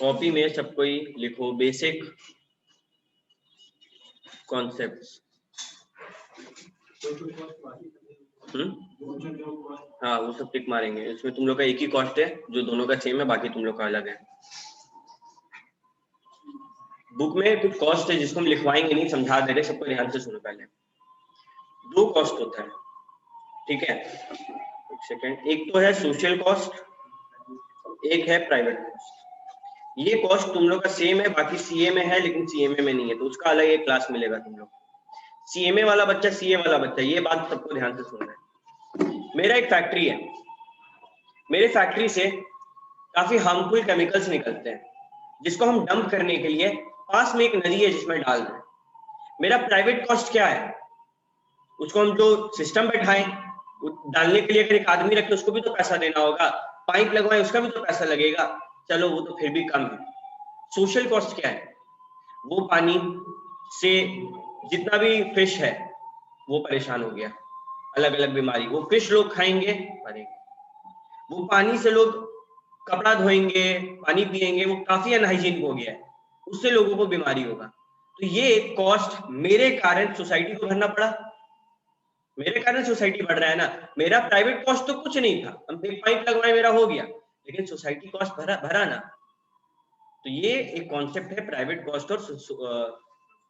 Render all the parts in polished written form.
Copy में सब कोई लिखो बेसिक कॉन्सेप्ट्स। हाँ वो सब टिक मारेंगे। इसमें तुम लोग का एक ही कॉस्ट है जो दोनों का सेम है, बाकी तुम लोग का अलग है। बुक में कुछ कॉस्ट है जिसको हम लिखवाएंगे नहीं, समझा दे रहे, सबको ध्यान से सुनो। पहले दो कॉस्ट होता है, ठीक है? एक सेकेंड। एक तो है सोशल कॉस्ट, एक है प्राइवेट कॉस्ट। ये कॉस्ट तुम लोग का सेम है, बाकी सीए में है लेकिन सीएमए में नहीं है, तो उसका अलग एक क्लास मिलेगा तुम लोग। सीएमए वाला बच्चा, सीए वाला बच्चा, ये बात सबको ध्यान से सुनना है। मेरा एक फैक्ट्री है, मेरे फैक्ट्री से काफी हार्मफुल केमिकल्स निकलते हैं जिसको हम डंप करने के लिए पास में एक नदी है जिसमें डाल दें। मेरा प्राइवेट कॉस्ट क्या है? उसको हम जो सिस्टम बैठाएं, डालने के लिए अगर एक आदमी रखें उसको भी तो पैसा देना होगा, पाइप लगवाएं उसका भी तो पैसा लगेगा, चलो वो तो फिर भी कम है। सोशल कॉस्ट क्या है? वो पानी से जितना भी फिश है वो परेशान हो गया, अलग अलग बीमारी, वो फिश लोग खाएंगे मरेंगे। वो पानी से लोग कपड़ा धोएंगे, पानी पिएंगे, वो काफी अनहाइजीनिक हो गया है, उससे लोगों को बीमारी होगा। तो ये कॉस्ट मेरे कारण सोसाइटी को भरना पड़ा, मेरे कारण सोसाइटी बढ़ रहा है ना। मेरा प्राइवेट कॉस्ट तो कुछ नहीं था, हम एक पाइप लगवाए मेरा हो गया, लेकिन सोसाइटी कॉस्ट भरा ना। तो ये एक कॉन्सेप्ट है प्राइवेट कॉस्ट और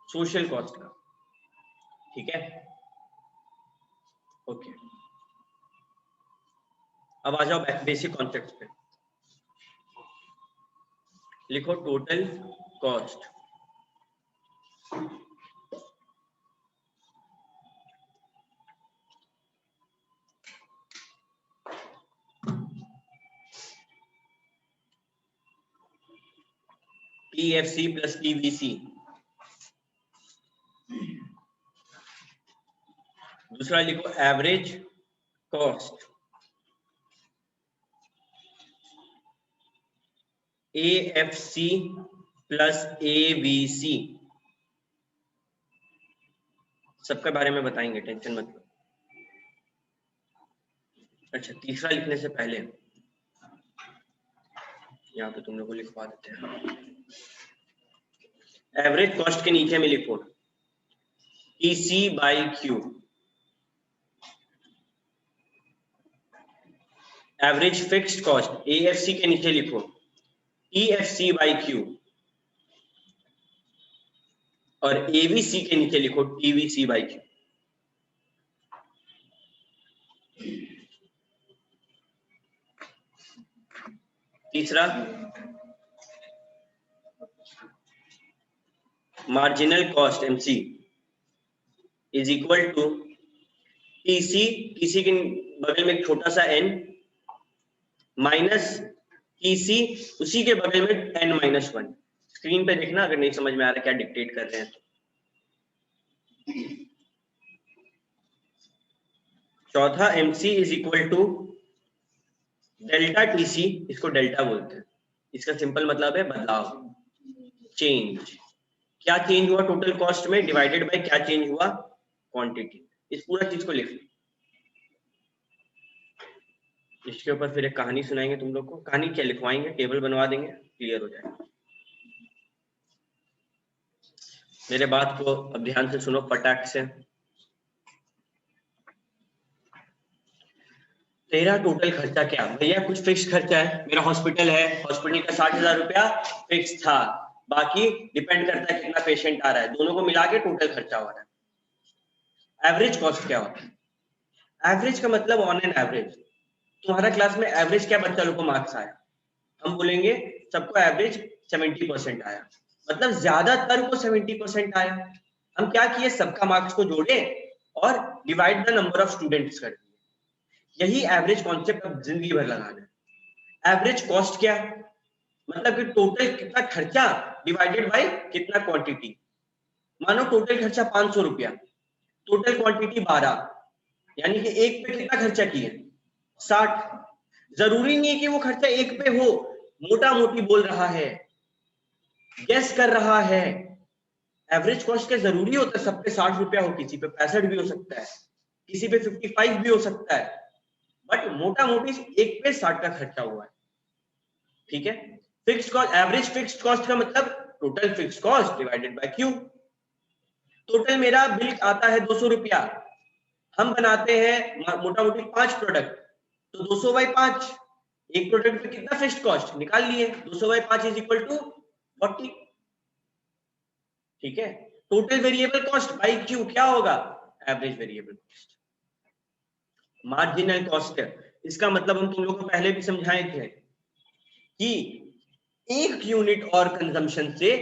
सोशल कॉस्ट का, ठीक है? ओके, अब आ जाओ बेसिक कॉन्सेप्ट पे। लिखो total cost. TFC plus TVC। दूसरा लिखो average cost. AFC plus ABC। सबके बारे में बताएंगे, टेंशन मत लो। अच्छा, तीसरा लिखने से पहले यहाँ पे तुम लोग को लिखवा देते हैं। एवरेज कॉस्ट के नीचे में लिखो TC by Q। Average fixed cost AFC के नीचे लिखो TFC बाई Q, और ABC के नीचे लिखो TVC बाई Q। तीसरा marginal cost MC is equal to TC के बगल में एक छोटा सा n माइनस TC उसी के बगल में n-1। स्क्रीन पे देखना अगर नहीं समझ में आ रहा क्या डिक्टेट कर रहे हैं तो। चौथा MC is equal to delta TC, इसको डेल्टा बोलते हैं, इसका सिंपल मतलब है बदलाव, चेंज। क्या चेंज हुआ टोटल कॉस्ट में, डिवाइडेड बाय क्या चेंज हुआ, क्वांटिटी। इस पूरा चीज को लिख लो। इसके ऊपर फिर एक कहानी सुनाएंगे तुम लोग को। कहानी क्या लिखवाएंगे, टेबल बनवा देंगे, क्लियर हो जाएगा। मेरे बात को अब ध्यान से सुनो फटाक से। तेरा टोटल खर्चा क्या भैया? कुछ फिक्स खर्चा है, मेरा हॉस्पिटल है, हॉस्पिटल का 60,000 रुपया फिक्स था, बाकी डिपेंड करता है कितना पेशेंट आ रहा है, दोनों को मिला के टोटल खर्चा हो रहा है। एवरेज कॉस्ट क्या होता है? एवरेज का मतलब ऑन एन एवरेज, तुम्हारा क्लास में एवरेज क्या बच्चा लोग को मार्क्स आया, हम बोलेंगे सबको एवरेज 70% आया, मतलब ज्यादातर को 70% आया। हम क्या किए, सबका मार्क्स को जोड़े और divide the number of students कर दिए। यही एवरेज कॉन्सेप्ट अब जिंदगी भर लगाना है। एवरेज कॉस्ट क्या, मतलब कि टोटल कितना खर्चा डिवाइडेड बाय कितना क्वांटिटी। मानो टोटल खर्चा 500 रुपया, टोटल क्वांटिटी 12, यानी कि एक पे कितना खर्चा किए, 60। जरूरी नहीं है कि वो खर्चा एक पे हो, मोटा मोटी बोल रहा है, गेस कर रहा है। एवरेज कॉस्ट क्या जरूरी होता है सब पे 60 रुपया हो, किसी पे 65 भी हो सकता है, किसी पे 55 भी हो सकता है, बट मोटा मोटी एक पे 60 का खर्चा हुआ है, ठीक है? Fixed cost, average fixed cost का मतलब total fixed cost divided by Q. Total मेरा बिल आता है 200 रुपया, हम बनाते हैं मोटा मोटी 5 प्रोडक्ट, तो 200 बाई 5, एक प्रोडक्ट पे कितना फिक्स्ड कॉस्ट निकाल लिए, 200 बाई 5 इज इक्वल टू 40। ठीक है, total variable cost by Q क्या होगा, average variable cost. Marginal cost है, इसका मतलब हम तुम लोगों को पहले भी समझाए थे कि एक यूनिट और कंजम्पशन से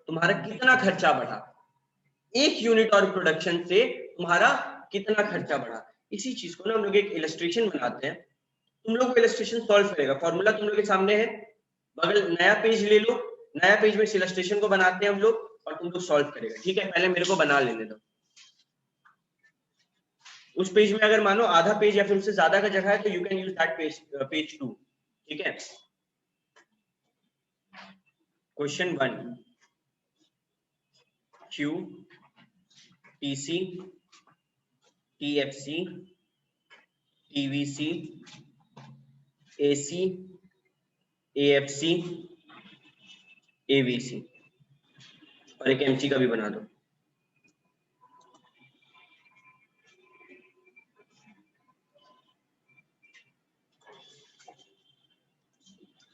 तुम्हारा कितना खर्चा बढ़ा, एक यूनिट और प्रोडक्शन से तुम्हारा कितना खर्चा बढ़ा। इसी चीज को ना हम लोग एक इलस्ट्रेशन बनाते हैं, तुम लोग को इलस्ट्रेशन सॉल्व करेगा, फॉर्मूला तुम लोग के सामने है, बगल नया पेज ले लो, नया पेज में इस इलस्ट्रेशन को बनाते हैं हम लोग और तुम लोग सॉल्व करेगा। ठीक है, पहले मेरे को बना लेने दो। उस पेज में अगर मानो आधा पेज या फिर उससे ज्यादा का जगह है तो you can use that page 2। ठीक है, question 1, Q TC TFC TVC AC AFC AVC, और एक एमसी का भी बना दो।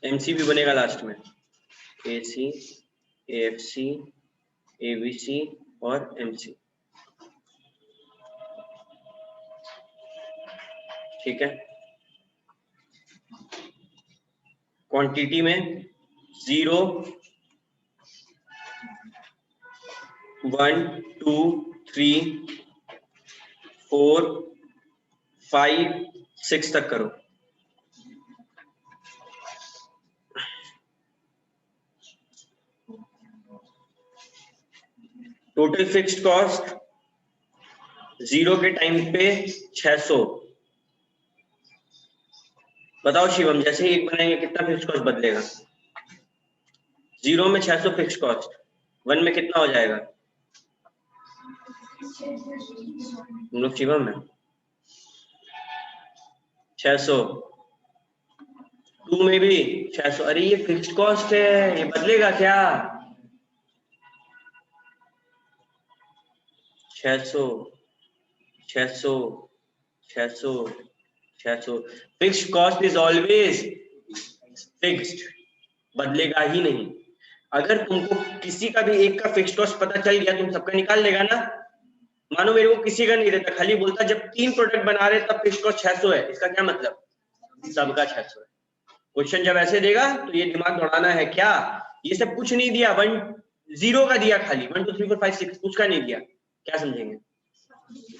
एमसी भी बनेगा लास्ट में, एसी एएफसी एवीसी और एमसी। ठीक है, क्वांटिटी में 0 1 2 3 4 5 6 तक करो। टोटल फिक्स्ड कॉस्ट 0 के टाइम पे 600। बताओ शिवम, जैसे ही एक बनाएंगे कितना फिक्स्ड कॉस्ट बदलेगा? 0 में 600 फिक्स्ड कॉस्ट, 1 में कितना हो जाएगा? तुम लोग शिवम में 600, 2 में भी 600। अरे ये फिक्स्ड कॉस्ट है, ये बदलेगा क्या? 600 600 600 600। Fixed cost is always fixed, बदलेगा ही नहीं। अगर तुमको किसी का भी एक का फिक्स्ड कॉस्ट पता चल गया, तुम सबका निकाल लेगा ना। मानो मेरे को किसी का नहीं रहता, खाली बोलता जब 3 प्रोडक्ट बना रहे तब फिक्स्ड कॉस्ट 600 है, इसका क्या मतलब? सबका 600 है। क्वेश्चन जब ऐसे देगा तो ये दिमाग दौड़ाना है क्या, ये सब कुछ नहीं दिया, 1 0 का दिया, खाली 1 2 3 4 5 6 कुछ का नहीं दिया, क्या समझेंगे?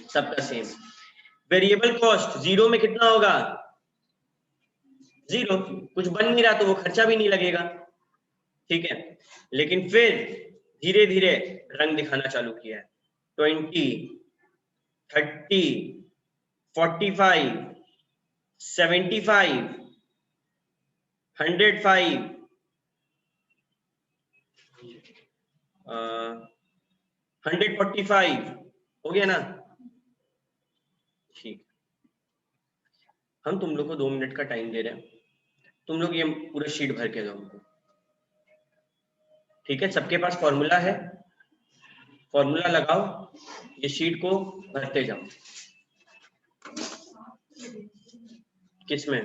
सबका सेम। वेरिएबल कॉस्ट 0 में कितना होगा? 0, कुछ बन नहीं रहा तो वो खर्चा भी नहीं लगेगा। ठीक है, लेकिन फिर धीरे धीरे रंग दिखाना चालू किया है। 20 30 45 75 105 145 हो गया ना? ठीक, हम तुम लोग को 2 मिनट का टाइम दे रहे हैं, तुम लोग ये पूरा शीट भर के दो हमको। ठीक है, सबके पास फॉर्मूला है, फॉर्मूला लगाओ, ये शीट को भरते जाओ। किसमें?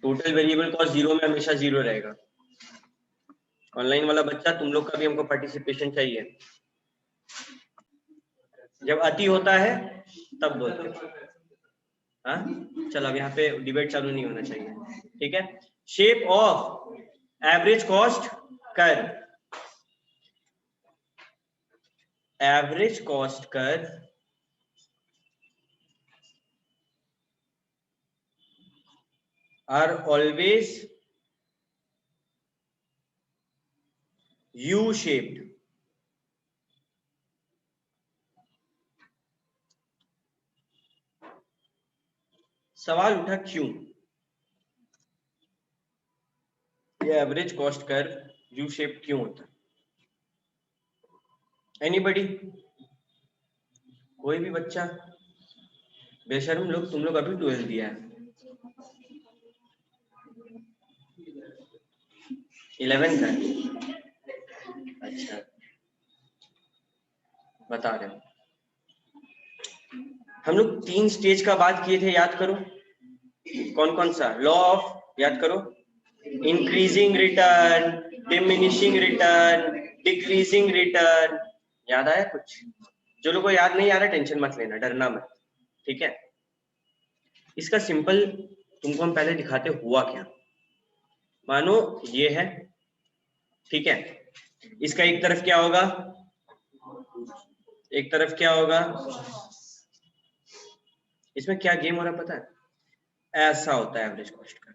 टोटल वेरिएबल कॉस्ट 0 में हमेशा 0 रहेगा। ऑनलाइन वाला बच्चा, तुम लोग का भी हमको पार्टिसिपेशन चाहिए। जब अति होता है तब बोलते। हाँ चलो, अब यहाँ पे डिबेट चालू नहीं होना चाहिए। ठीक है, shape of average cost curve. Average cost curve are always U-shaped. सवाल उठा क्यों ये average cost curve U shape क्यों होता है? एनीबडी, कोई भी बच्चा? बेशर्म लोग, तुम लोग अभी 12 दिया है, 11 का है? अच्छा बता रहे हो। हम लोग 3 स्टेज का बात किए थे, याद करो कौन कौन सा। लॉ ऑफ याद करो, increasing return, diminishing return, decreasing return. याद आया कुछ? जो लोगों को याद नहीं आ रहा टेंशन मत लेना, डरना मत, ठीक है। इसका सिंपल तुमको हम पहले दिखाते हुआ क्या। मानो ये है, ठीक है, इसका एक तरफ क्या होगा, एक तरफ क्या होगा, इसमें क्या गेम हो रहा है पता है, ऐसा होता है एवरेज कॉस्ट का,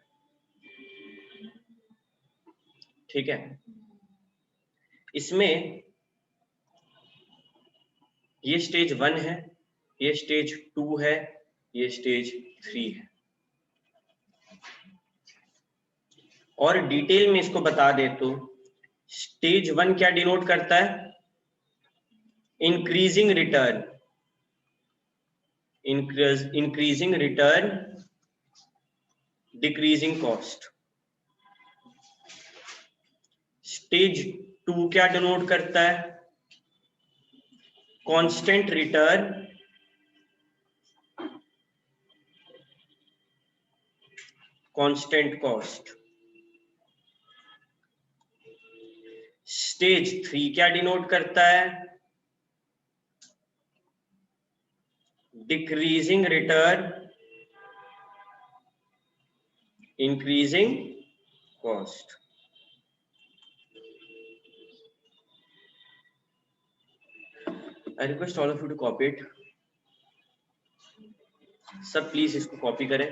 ठीक है। इसमें ये स्टेज 1 है, ये स्टेज 2 है, ये स्टेज 3 है। और डिटेल में इसको बता दे तो स्टेज 1 क्या डिनोट करता है, increasing return, increasing return, decreasing cost. Stage 2 क्या डिनोट करता है, constant return, constant cost. Stage 3 क्या डिनोट करता है, decreasing return, increasing cost. I request all of you to copy it. सब प्लीज इसको कॉपी करें।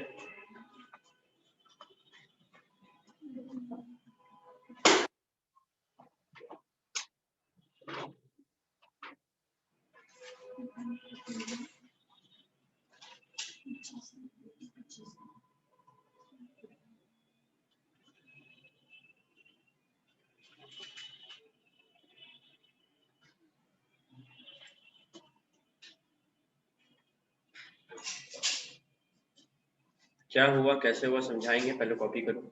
क्या हुआ कैसे हुआ समझाएंगे, पहले कॉपी करो।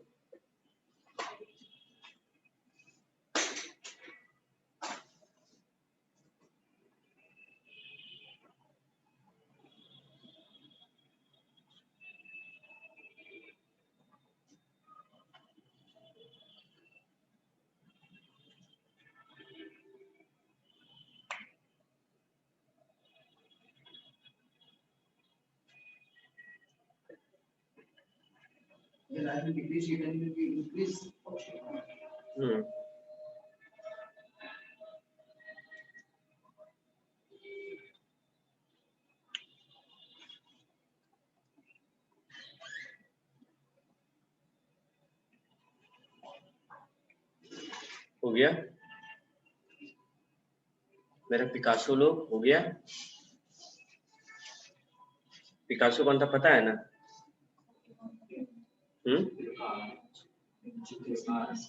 हो गया मेरा पिकासो लोग, हो गया। पिकासो कौन था पता है ना?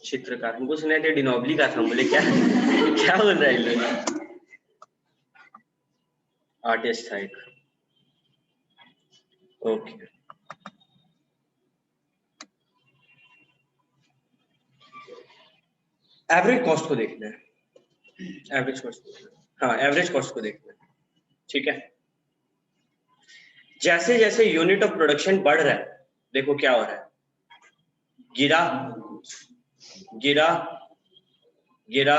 चित्रकार। हमको सुना थे डिनोबली का था, बोले क्या क्या बोल रहा है लोग। आर्टिस्ट था एक, ओके। एवरेज कॉस्ट को देखना है, एवरेज कॉस्ट, हाँ एवरेज कॉस्ट को देखना है, ठीक है। जैसे जैसे यूनिट ऑफ प्रोडक्शन बढ़ रहा है, देखो क्या हो रहा है, गिरा गिरा गिरा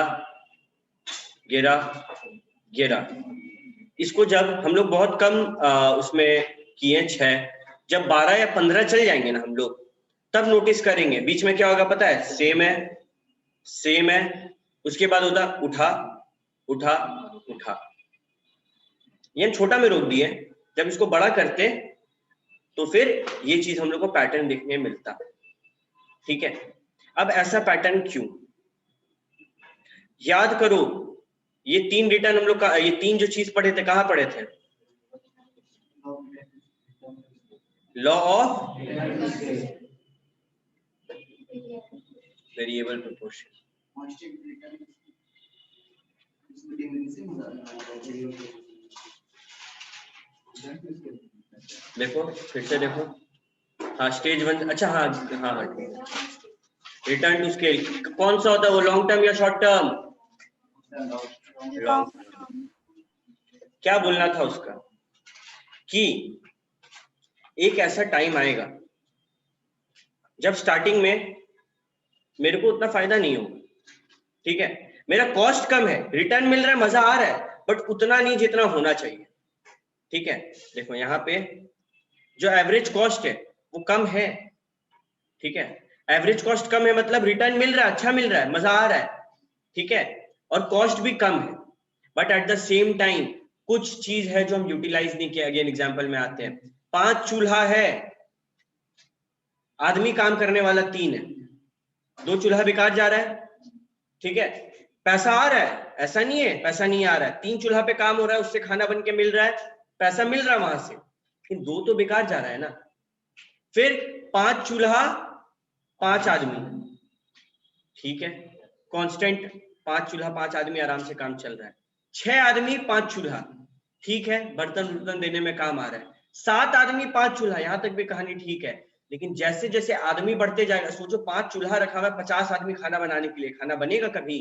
गिरा गिरा। इसको जब हम लोग बहुत कम उसमें किए 6, जब 12 या 15 चल जाएंगे ना हम लोग, तब नोटिस करेंगे बीच में क्या होगा पता है, सेम है सेम है, उसके बाद होता उठा उठा उठा। ये छोटा में रोक दिए, जब इसको बड़ा करते तो फिर ये चीज हम लोग को पैटर्न देखने मिलता, ठीक है। अब ऐसा पैटर्न क्यों, याद करो ये 3 रिटर्न हम लोग का, ये 3 जो चीज पढ़े थे कहाँ पढ़े थे, लॉ ऑफ वेरिएबल प्रोपोर्शन। देखो फिर से देखो, हाँ स्टेज 1, अच्छा हाँ हाँ रिटर्न टू स्केल कौन सा होता है वो, लॉन्ग टर्म या शॉर्ट टर्म? Long term. क्या बोलना था उसका कि एक ऐसा टाइम आएगा जब स्टार्टिंग में मेरे को उतना फायदा नहीं होगा, ठीक है, मेरा कॉस्ट कम है, रिटर्न मिल रहा है, मजा आ रहा है, बट उतना नहीं जितना होना चाहिए, ठीक है। देखो यहाँ पे जो एवरेज कॉस्ट है वो कम है, ठीक है, एवरेज कॉस्ट कम है मतलब रिटर्न मिल रहा है, अच्छा मिल रहा है, मजा आ रहा है, ठीक है, और कॉस्ट भी कम है, but at the same time कुछ चीज है जो हम यूटिलाइज नहीं किया। अगेन एग्जांपल में आते हैं, 5 चूल्हा है, आदमी काम करने वाला 3 है, 2 चूल्हा बेकार जा रहा है, ठीक है, पैसा आ रहा है, ऐसा नहीं है पैसा नहीं आ रहा है, 3 चूल्हा पे काम हो रहा है, उससे खाना बन के मिल रहा है, पैसा मिल रहा है वहां से, लेकिन 2 तो बेकार जा रहा है ना। फिर 5 चूल्हा 5 आदमी, ठीक है, कांस्टेंट 5 चूल्हा 5 आदमी आराम से काम चल रहा है, 6 आदमी 5 चूल्हा, ठीक है, बर्तन वर्तन देने में काम आ रहा है, 7 आदमी 5 चूल्हा, यहां तक भी कहानी ठीक है, लेकिन जैसे जैसे आदमी बढ़ते जाएगा, सोचो 5 चूल्हा रखा हुआ है 50 आदमी खाना बनाने के लिए, खाना बनेगा कभी?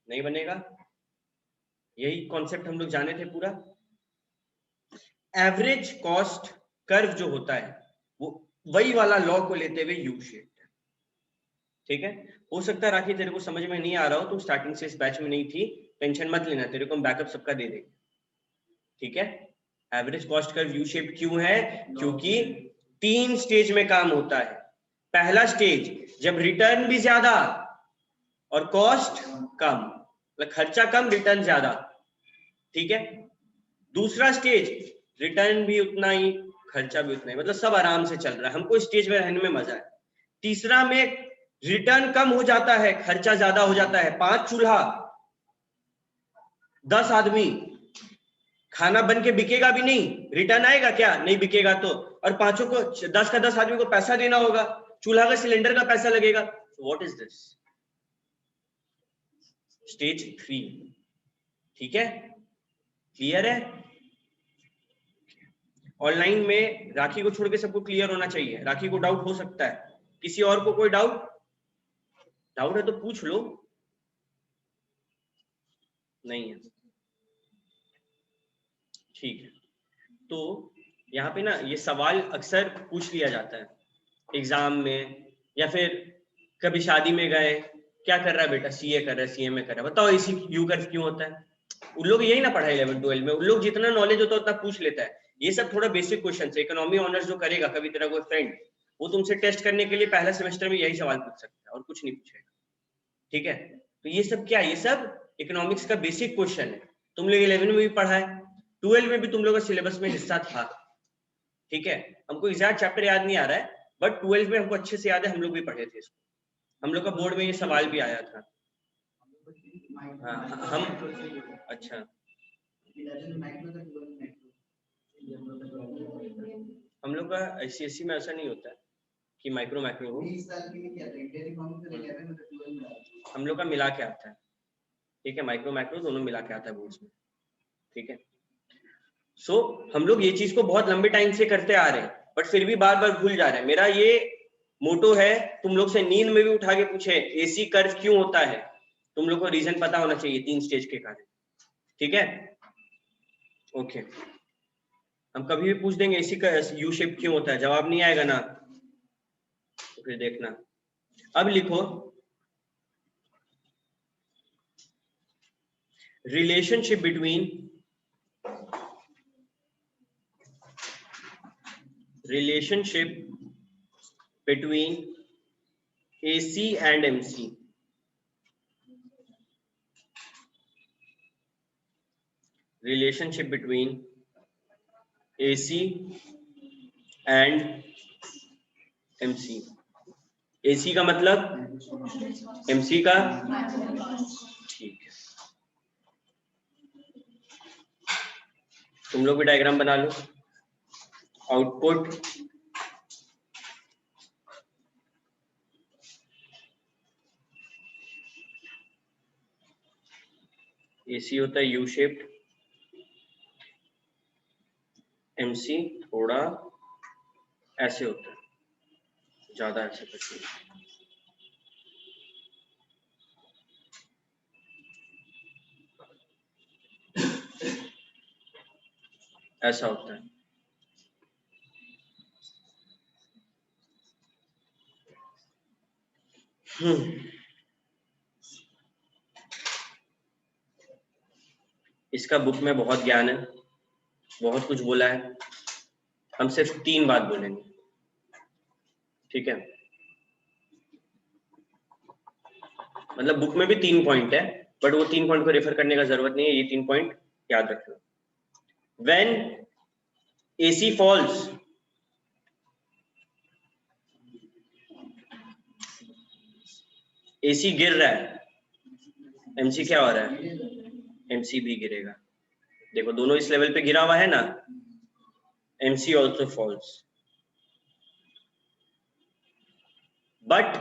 नहीं बनेगा। यही कॉन्सेप्ट हम लोग जाने थे पूरा। एवरेज कॉस्ट कर्व जो होता है वो वही वाला लॉ को लेते हुए यू शेप, ठीक है। हो सकता है राखी तेरे को समझ में नहीं आ रहा हो, तुम स्टार्टिंग से इस बैच में नहीं थी, टेंशन मत लेना, तेरे को हम बैकअप सबका दे देंगे, ठीक है। Average cost curve U shape क्यों है? क्योंकि 3 स्टेज में काम होता है। पहला स्टेज जब रिटर्न भी ज्यादा और कॉस्ट कम, मतलब खर्चा कम रिटर्न ज्यादा, ठीक है। दूसरा स्टेज रिटर्न भी उतना ही खर्चा भी उतना ही, मतलब सब आराम से चल रहा है, हमको स्टेज में रहने में मजा है। तीसरा में रिटर्न कम हो जाता है, खर्चा ज्यादा हो जाता है, 5 चूल्हा 10 आदमी, खाना बन के बिकेगा भी नहीं, रिटर्न आएगा क्या? नहीं बिकेगा तो, और पांचों को 10 का 10 आदमी को पैसा देना होगा, चूल्हा का सिलेंडर का पैसा लगेगा, व्हाट इज दिस? स्टेज 3, ठीक है, क्लियर है? ऑनलाइन में राखी को छोड़ के सबको क्लियर होना चाहिए, राखी को डाउट हो सकता है, किसी और को कोई डाउट है तो पूछ लो, नहीं है, ठीक है। तो यहाँ पे ना ये सवाल अक्सर पूछ लिया जाता है एग्जाम में, या फिर कभी शादी में गए, क्या कर रहा है बेटा? सीए कर रहा है, सीए में कर रहा है, बताओ इसी यू कर्व क्यों होता है? उन लोग यही ना पढ़ा 11 12 में, उन लोग जितना नॉलेज होता है उतना पूछ लेता है, ये सब थोड़ा बेसिक क्वेश्चन है। इकोनॉमी ऑनर्स जो करेगा कभी तेरा कोई फ्रेंड, वो तुमसे टेस्ट करने के लिए पहला सेमेस्टर में यही सवाल पूछ सकता है और कुछ नहीं पूछेगा, ठीक है। तो ये सब क्या है? ये सब इकोनॉमिक्स का बेसिक क्वेश्चन है, तुम लोग 11 में भी पढ़ा है, 12 में भी तुम लोग का सिलेबस में हिस्सा था, ठीक है। हमको एग्जैक्ट चैप्टर याद नहीं आ रहा है, बट 12 में हमको अच्छे से याद है, हम लोग भी पढ़े थे इसको, हम लोग का बोर्ड में ये सवाल भी आया था। हाँ, हम अच्छा, हम लोग का आईसीएससी में ऐसा नहीं होता है कि माइक्रो मैक्रो हो, हम लोग का मिला के आता है, ठीक है, माइक्रो मैक्रो दोनों मिला के आता है बोर्ड्स में, ठीक है। सो हम लोग ये चीज को बहुत लंबे टाइम से करते आ रहे हैं, बट फिर भी बार बार भूल जा रहे हैं। मेरा ये मोटो है, तुम लोग से नींद में भी उठा के पूछे एसी कर्व क्यों होता है, तुम लोग को रीजन पता होना चाहिए 3 स्टेज के कारण, ठीक है, ओके। हम कभी भी पूछ देंगे एसी का यू शेप क्यों होता है, जवाब नहीं आएगा ना तो फिर देखना। अब लिखो relationship between AC and MC, relationship between AC and MC। AC का मतलब MC का, ठीक है, तुम लोग भी डायग्राम बना लो। आउटपुट AC होता है यू शेप्ड, MC थोड़ा ऐसे होता है, ज्यादा ऐसे कुछ नहीं। ऐसा होता है। इसका बुक में बहुत ज्ञान है, बहुत कुछ बोला है, हम सिर्फ 3 बात बोलेंगे, ठीक है। मतलब बुक में भी 3 पॉइंट है, बट वो 3 पॉइंट को रेफर करने का जरूरत नहीं है, ये 3 पॉइंट याद रखना। व्हेन AC फॉल्स, AC गिर रहा है, MC क्या हो रहा है, MC भी गिरेगा। देखो दोनों इस लेवल पे गिरा हुआ है ना, MC also falls, but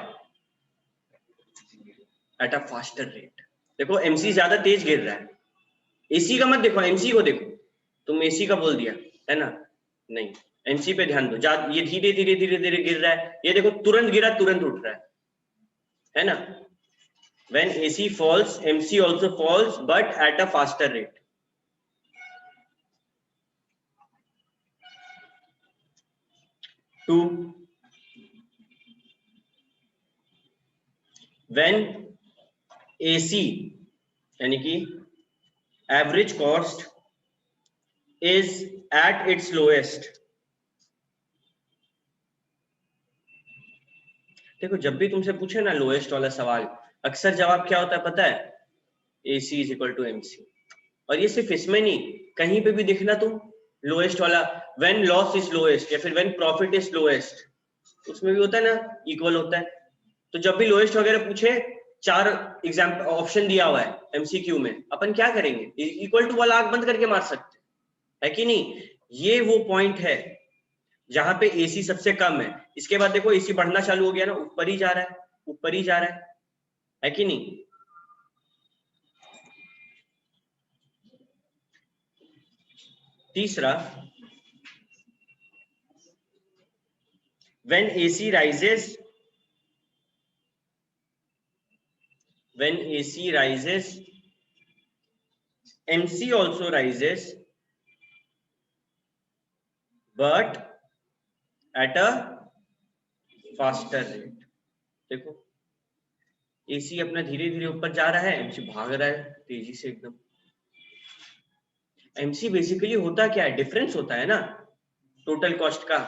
at a faster rate. देखो MC ज्यादा तेज गिर रहा है, AC का मत देखो, MC को देखो। तुम AC का बोल दिया है ना, नहीं, MC पे ध्यान दो। ये धीरे धीरे धीरे धीरे गिर रहा है, ये देखो तुरंत गिरा तुरंत उठ रहा है ना। When AC falls, MC also falls, but at a faster rate. Two, when AC यानी कि average cost is at its lowest. देखो जब भी तुमसे पूछे ना लोएस्ट वाला सवाल, अक्सर जवाब क्या होता है पता है, AC is equal to MC। और ये सिर्फ इसमें नहीं, कहीं पे भी देखना तुम लोएस्ट वाला, व्हेन लॉस इज लोएस्ट या फिर व्हेन प्रॉफिट इज लोएस्ट, उसमें भी होता है ना, इक्वल होता है। तो जब भी लोएस्ट वगैरह पूछे, 4 एग्जाम्पल ऑप्शन दिया हुआ है MCQ में, अपन क्या करेंगे, इक्वल टू वाला आंख बंद करके मार सकते है कि नहीं। ये वो पॉइंट है जहां पे AC सबसे कम है। इसके बाद देखो AC बढ़ना चालू हो गया ना, ऊपर ही जा रहा है, ऊपर ही जा रहा है कि नहीं। तीसरा, when AC rises, when AC rises, MC also rises, but at a faster rate। देखो AC अपना धीरे धीरे ऊपर जा रहा है, MC भाग रहा है तेजी से एकदम। MC बेसिकली होता क्या है, डिफरेंस होता है ना टोटल कॉस्ट का।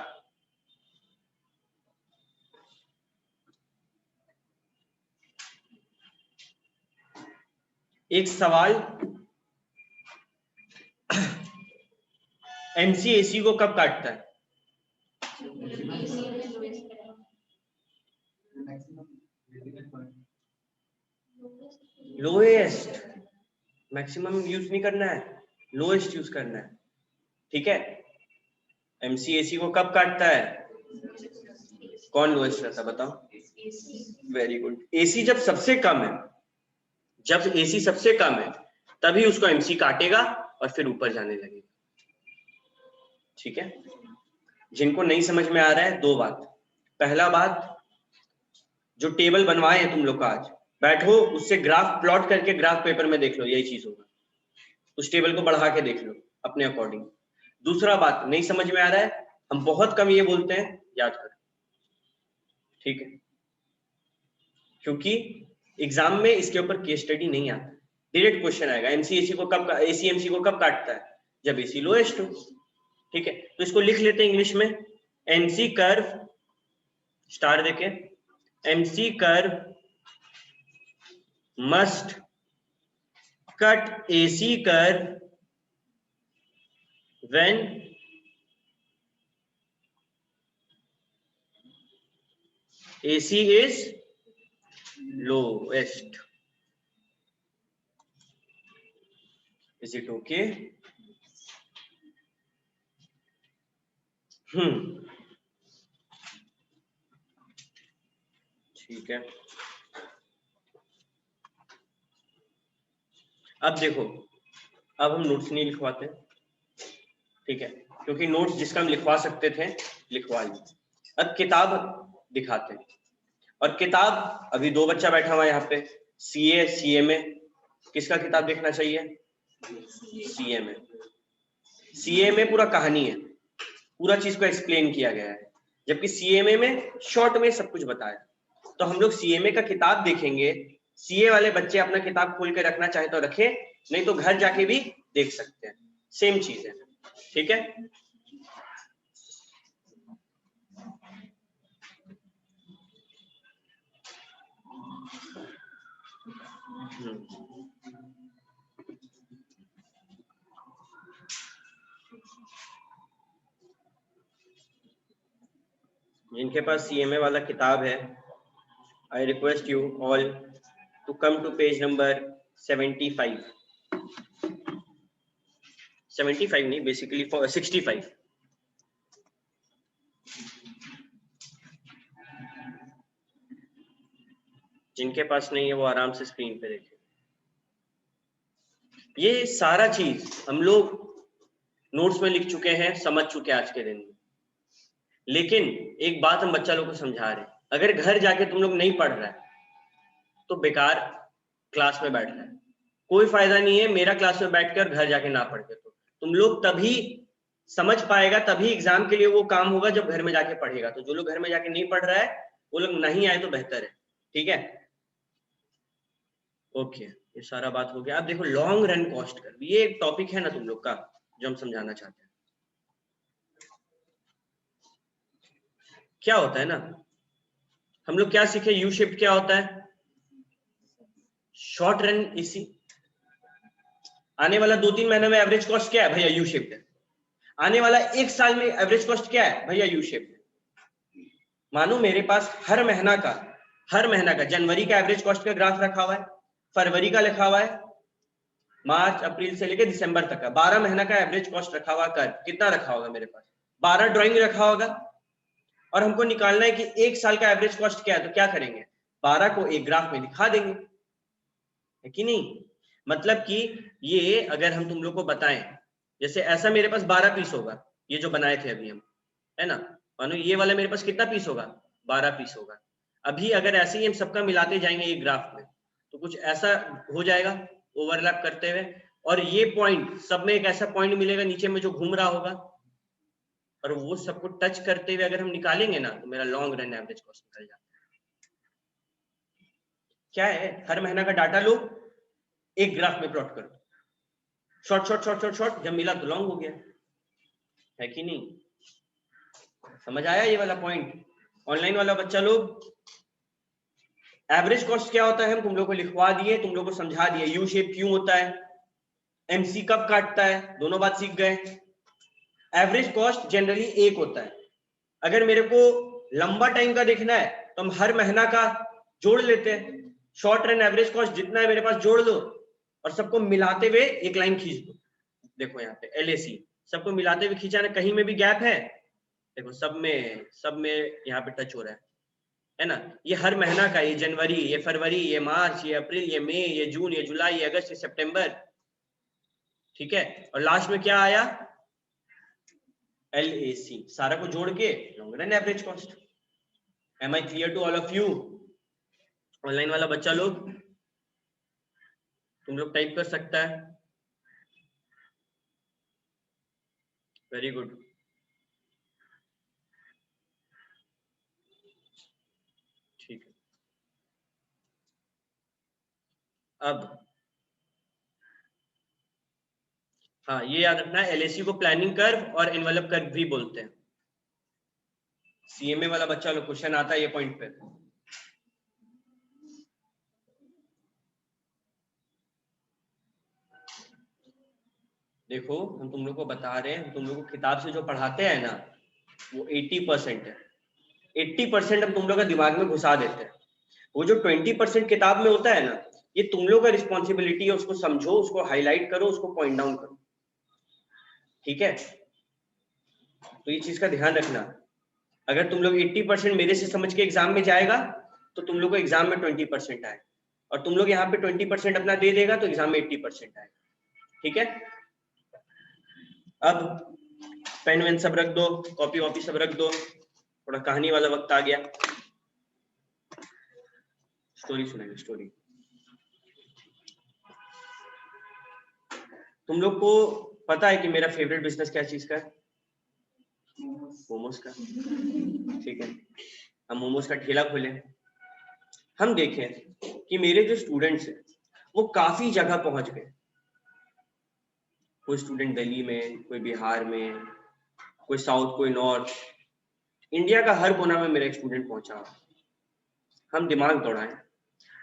एक सवाल, MC AC को कब काटता है, लोएस्ट। मैक्सिमम यूज नहीं करना है, लोएस्ट यूज करना है, ठीक है। MC AC को कब काटता है, कौन लोएस्ट रहता है बताओ। Very good. AC जब सबसे कम है, जब AC सबसे कम है तभी उसको MC काटेगा और फिर ऊपर जाने लगेगा, ठीक है। जिनको नहीं समझ में आ रहा है, 2 बात। पहला बात, जो टेबल बनवाए हैं तुम लोग का, आज बैठो उससे ग्राफ प्लॉट करके ग्राफ पेपर में देख लो, यही चीज होगा। उस टेबल को बढ़ा के देख लो अपने अकॉर्डिंग। दूसरा बात, नहीं समझ में आ रहा है, हम बहुत कम ये बोलते हैं, याद करो, ठीक है। क्योंकि एग्जाम में इसके ऊपर केस स्टडी नहीं आता, डायरेक्ट क्वेश्चन आएगा MC AC को कब, AC MC को कब काटता है, जब AC लोएस्ट हो, ठीक है। तो इसको लिख लेते हैं इंग्लिश में, MC कर्व, स्टार देके, MC curve must cut AC curve when AC is lowest। Is it okay? ठीक है। अब देखो, अब हम नोट्स नहीं लिखवाते, ठीक है, क्योंकि नोट्स जिसका हम लिखवा सकते थे लिखवा लिए, अब किताब दिखाते हैं, और किताब अभी दो बच्चा बैठा हुआ है यहाँ पे, सीए सीएमए, किसका किताब देखना चाहिए? सीएमए। सीए में पूरा कहानी है, पूरा चीज को एक्सप्लेन किया गया है, जबकि सीएमए में शॉर्ट में सब कुछ बताया। तो हम लोग सीएमए का किताब देखेंगे। सीए वाले बच्चे अपना किताब खोल के रखना चाहे तो रखे, नहीं तो घर जाके भी देख सकते हैं, सेम चीज है। ठीक है, जिनके पास सीएमए वाला किताब है, I request you all to come to page number 75। 75 नहीं, बेसिकली 65। जिनके पास नहीं है वो आराम से स्क्रीन पे देखें। ये सारा चीज हम लोग नोट्स में लिख चुके हैं, समझ चुके हैं आज के दिन में, लेकिन एक बात हम बच्चा लोग को समझा रहे हैं, अगर घर जाके तुम लोग नहीं पढ़ रहा है तो बेकार क्लास में बैठ रहा है, कोई फायदा नहीं है मेरा क्लास में बैठकर घर जाके ना पढ़ के। तो तुम लोग तभी समझ पाएगा, तभी एग्जाम के लिए वो काम होगा जब घर में जाके पढ़ेगा। तो जो लोग घर में जाके नहीं पढ़ रहा है वो लोग नहीं आए तो बेहतर है। ठीक है, ओके, ये सारा बात हो गया। अब देखो लॉन्ग रन कॉस्ट कर, ये एक टॉपिक है ना तुम लोग का जो हम समझाना चाहते हैं। क्या होता है ना, हम लोग क्या सीखे, यू शिफ्ट क्या होता है, शॉर्ट रन इसी आने वाला 2-3 महीने में एवरेज कॉस्ट क्या है भैया, यू शिफ्ट है। आने वाला 1 साल में एवरेज कॉस्ट क्या है भैया, यू शिफ्ट। मानो मेरे पास हर महीना का जनवरी का एवरेज कॉस्ट का ग्राफ रखा हुआ है, फरवरी का लिखा हुआ है, मार्च अप्रैल से लेकर दिसंबर तक का 12 महीना का एवरेज कॉस्ट रखा हुआ, कर कितना रखा होगा मेरे पास, 12 ड्राइंग रखा होगा। और हमको निकालना है कि 1 साल का एवरेज कॉस्ट क्या है, तो क्या करेंगे, 12 को एक ग्राफ में दिखा देंगे, है कि नहीं। मतलब कि ये अगर हम तुम लोग को बताएं, जैसे ऐसा मेरे पास 12 पीस होगा, ये जो बनाए थे अभी हम, है ना, मानो ये वाला मेरे पास कितना पीस होगा, 12 पीस होगा। अभी अगर ऐसे ही हम सबका मिलाते जाएंगे एक ग्राफ में तो कुछ ऐसा हो जाएगा ओवरलैप करते हुए, और ये पॉइंट सब में एक ऐसा पॉइंट मिलेगा नीचे में जो घूम रहा होगा, और वो सबको टच करते हुए अगर हम निकालेंगे ना तो मेरा लॉन्ग रन एवरेज कॉस्ट निकल जाता है। क्या है, हर महीना का डाटा लो, एक ग्राफ में प्लॉट करो, short short short short short, जब मिला तो लॉन्ग हो गया, है कि नहीं। समझ आया ये वाला पॉइंट। ऑनलाइन वाला बच्चा लोग, एवरेज कॉस्ट क्या होता है हम तुम लोग को लिखवा दिए, तुम लोग को समझा दिए, यू शेप क्यों होता है, एमसी कब काटता है, दोनों बात सीख गए। एवरेज कॉस्ट जनरली एक होता है, अगर मेरे को लंबा टाइम का देखना है तो हम हर महीना का जोड़ लेते हैं, शॉर्ट रन एवरेज कॉस्ट जितना है मेरे पास जोड़ लो, और सबको मिलाते हुए एक लाइन खींच दो। देखो यहाँ पे एलएसी सबको मिलाते हुए खींचा ना, कहीं में भी गैप है, देखो सब में यहाँ पे टच हो रहा है ना। ये हर महीना का, ये जनवरी, ये फरवरी, ये मार्च, ये अप्रैल, ये मई, ये जून, ये जुलाई, ये अगस्त, ये सितंबर, ठीक है। और लास्ट में क्या आया, LAC, सारा को जोड़ के long run average cost. Am I clear to all of you. Online वाला बच्चा लोग, तुम लोग टाइप कर सकता है, वेरी गुड। ठीक है, अब हाँ ये याद रखना है, LAC को प्लानिंग कर्व और एनवेलप कर्व भी बोलते हैं। सीएमए वाला बच्चा लोग क्वेश्चन आता है ये पॉइंट पे। देखो हम तुम लोग को बता रहे हैं, तुम लोग को किताब से जो पढ़ाते हैं ना वो 80% है, 80% हम तुम लोग का दिमाग में घुसा देते हैं। वो जो 20% किताब में होता है ना, ये तुम लोग का रिस्पॉन्सिबिलिटी है, उसको समझो, उसको हाईलाइट करो, उसको पॉइंट डाउन करो, ठीक है। तो ये चीज का ध्यान रखना, अगर तुम लोग 80% मेरे से समझ के एग्जाम में जाएगा तो तुम लोग को एग्जाम में 20% आए, और तुम लोग यहाँ पे 20% अपना दे देगा तो एग्जाम में 80% आए, ठीक है। अब पेन वेन सब रख दो, कॉपी वॉपी सब रख दो, थोड़ा कहानी वाला वक्त आ गया, स्टोरी सुनेंगे। स्टोरी, तुम लोग को पता है कि मेरा फेवरेट बिजनेस क्या चीज का है? मोमोज का। ठीक है, हम मोमोज का ठेला खोले। हम देखें कि मेरे जो स्टूडेंट्स हैं वो काफी जगह पहुंच गए। कोई स्टूडेंट दिल्ली में, कोई बिहार में, कोई साउथ, कोई नॉर्थ, इंडिया का हर कोना में मेरा एक स्टूडेंट पहुंचा। हम दिमाग दौड़ाएं,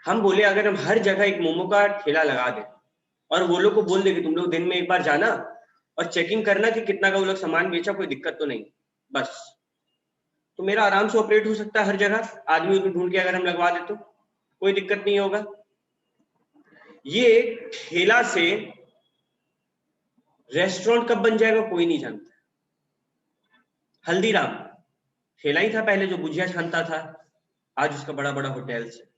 हम बोले अगर हम हर जगह एक मोमो का ठेला लगा दें और वो लोग को बोल दे कि तुम लोग दिन में एक बार जाना और चेकिंग करना कि कितना का वो लोग सामान बेचा, कोई दिक्कत तो नहीं, बस, तो मेरा आराम से ऑपरेट हो सकता है हर जगह। आदमी को ढूंढ के अगर हम लगवा दे तो कोई दिक्कत नहीं होगा। ये ठेला से रेस्टोरेंट कब बन जाएगा कोई नहीं जानता। हल्दीराम ठेला ही था पहले जो गुजिया छानता था, आज उसका बड़ा बड़ा होटल्स है।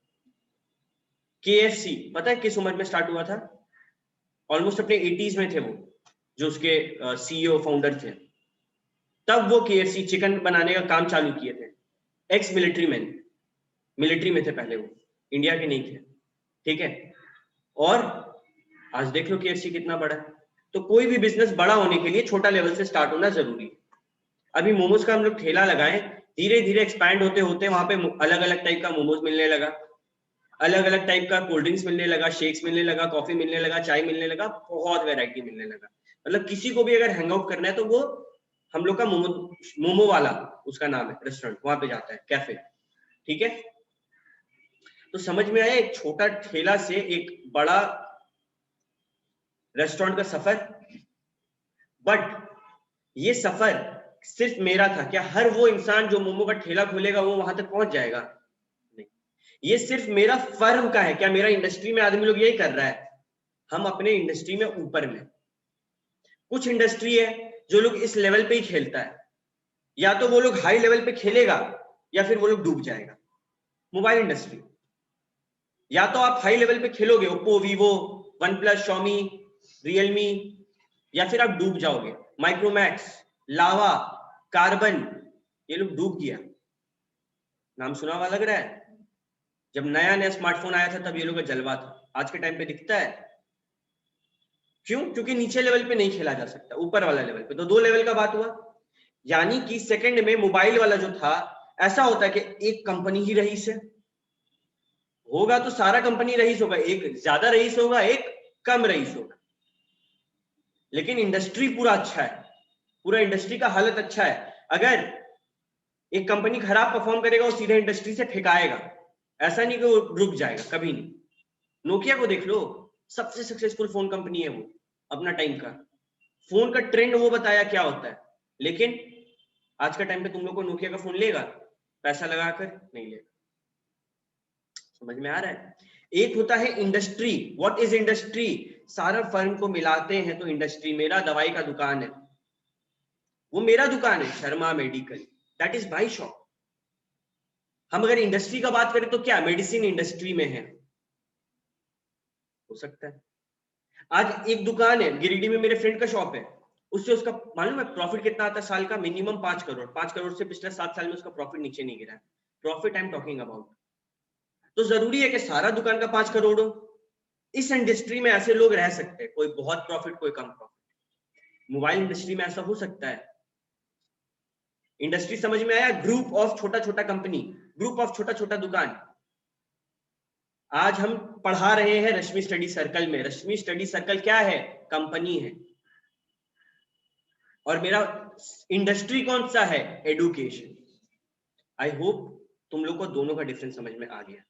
KFC पता है किस उम्र में स्टार्ट हुआ था? ऑलमोस्ट अपने 80s में थे वो, जो उसके CEO फाउंडर थे, तब वो KFC चिकन बनाने का काम चालू किए थे। एक्स मिलिट्री मैन, मिलिट्री में थे पहले, वो इंडिया के नहीं थे, ठीक है। और आज देख लो KFC कितना बड़ा है। तो कोई भी बिजनेस बड़ा होने के लिए छोटा लेवल से स्टार्ट होना जरूरी है। अभी मोमोज का हम लोग ठेला लगाए, धीरे धीरे एक्सपैंड होते होते वहां पे अलग अलग टाइप का मोमोज मिलने लगा, अलग अलग टाइप का कोल्ड ड्रिंक्स मिलने लगा, शेक्स मिलने लगा, कॉफी मिलने लगा, चाय मिलने लगा, बहुत वैरायटी मिलने लगा। मतलब किसी को भी अगर हैंग आउट करना है तो वो हम लोग का मोमो वाला, उसका नाम है रेस्टोरेंट, वहां पे जाता है, कैफे, ठीक है। तो समझ में आया एक छोटा ठेला से एक बड़ा रेस्टोरेंट का सफर। बट ये सफर सिर्फ मेरा था क्या? हर वो इंसान जो मोमो का ठेला खोलेगा वो वहां तक पहुंच जाएगा? नहीं, ये सिर्फ मेरा फर्म का है क्या? मेरा इंडस्ट्री में आदमी लोग यही कर रहा है? हम अपने इंडस्ट्री में ऊपर में, कुछ इंडस्ट्री है जो लोग इस लेवल पे ही खेलता है, या तो वो लोग हाई लेवल पे खेलेगा या फिर वो लोग डूब जाएगा। मोबाइल इंडस्ट्री, या तो आप हाई लेवल पे खेलोगे, Oppo, Vivo, one plus, Xiaomi, Realme, या फिर आप डूब जाओगे। माइक्रोमैक्स, लावा, कार्बन, ये लोग डूब गया। नाम सुना हुआ लग रहा है? जब नया नया स्मार्टफोन आया था तब ये लोग का जलवा था, आज के टाइम पे दिखता है। क्यों? क्योंकि नीचे लेवल पे नहीं खेला जा सकता, ऊपर वाला लेवल पे। तो दो लेवल का बात हुआ, यानी कि सेकंड में मोबाइल वाला जो था, ऐसा होता है कि एक कंपनी ही रईस है, होगा तो सारा कंपनी रईस होगा, एक ज्यादा रईस होगा, एक कम रईस होगा। लेकिन इंडस्ट्री पूरा अच्छा है, पूरा इंडस्ट्री का हालत अच्छा है। अगर एक कंपनी खराब परफॉर्म करेगा वो सीधे इंडस्ट्री से फेंकाएगा, ऐसा नहीं कि वो रुक जाएगा, कभी नहीं। नोकिया को देख लो, सबसे सक्सेसफुल फोन कंपनी है वो, अपना टाइम का फोन का ट्रेंड वो बताया क्या होता है। लेकिन आज का टाइम पे तुम लोग को नोकिया का फोन लेगा पैसा लगाकर? नहीं लेगा। समझ में आ रहा है? एक होता है इंडस्ट्री। What is industry? सारा फर्म को मिलाते हैं तो इंडस्ट्री। मेरा दवाई का दुकान है, वो मेरा दुकान है, Sharma medical, that is my shop. हम अगर इंडस्ट्री का बात करें तो क्या मेडिसिन इंडस्ट्री में है? हो सकता है। आज एक दुकान है गिरिडीह में, मेरे फ्रेंड का शॉप है, उससे उसका मालूम है प्रॉफिट कितना आता है साल का? मिनिमम 5 करोड़। 5 करोड़ से पिछले 7 साल में उसका प्रॉफिट नीचे नहीं गिरा है। Profit I am talking about. तो जरूरी है कि सारा दुकान का 5 करोड़ हो? इस इंडस्ट्री में ऐसे लोग रह सकते हैं, कोई बहुत प्रॉफिट, कोई कम प्रॉफिट। मोबाइल इंडस्ट्री में ऐसा हो सकता है। इंडस्ट्री समझ में आया? ग्रुप ऑफ छोटा छोटा कंपनी, ग्रुप ऑफ छोटा छोटा दुकान। आज हम पढ़ा रहे हैं रश्मि स्टडी सर्कल में। रश्मि स्टडी सर्कल क्या है? कंपनी है। और मेरा इंडस्ट्री कौन सा है? एडुकेशन। आई होप तुम लोग को दोनों का डिफरेंस समझ में आ गया।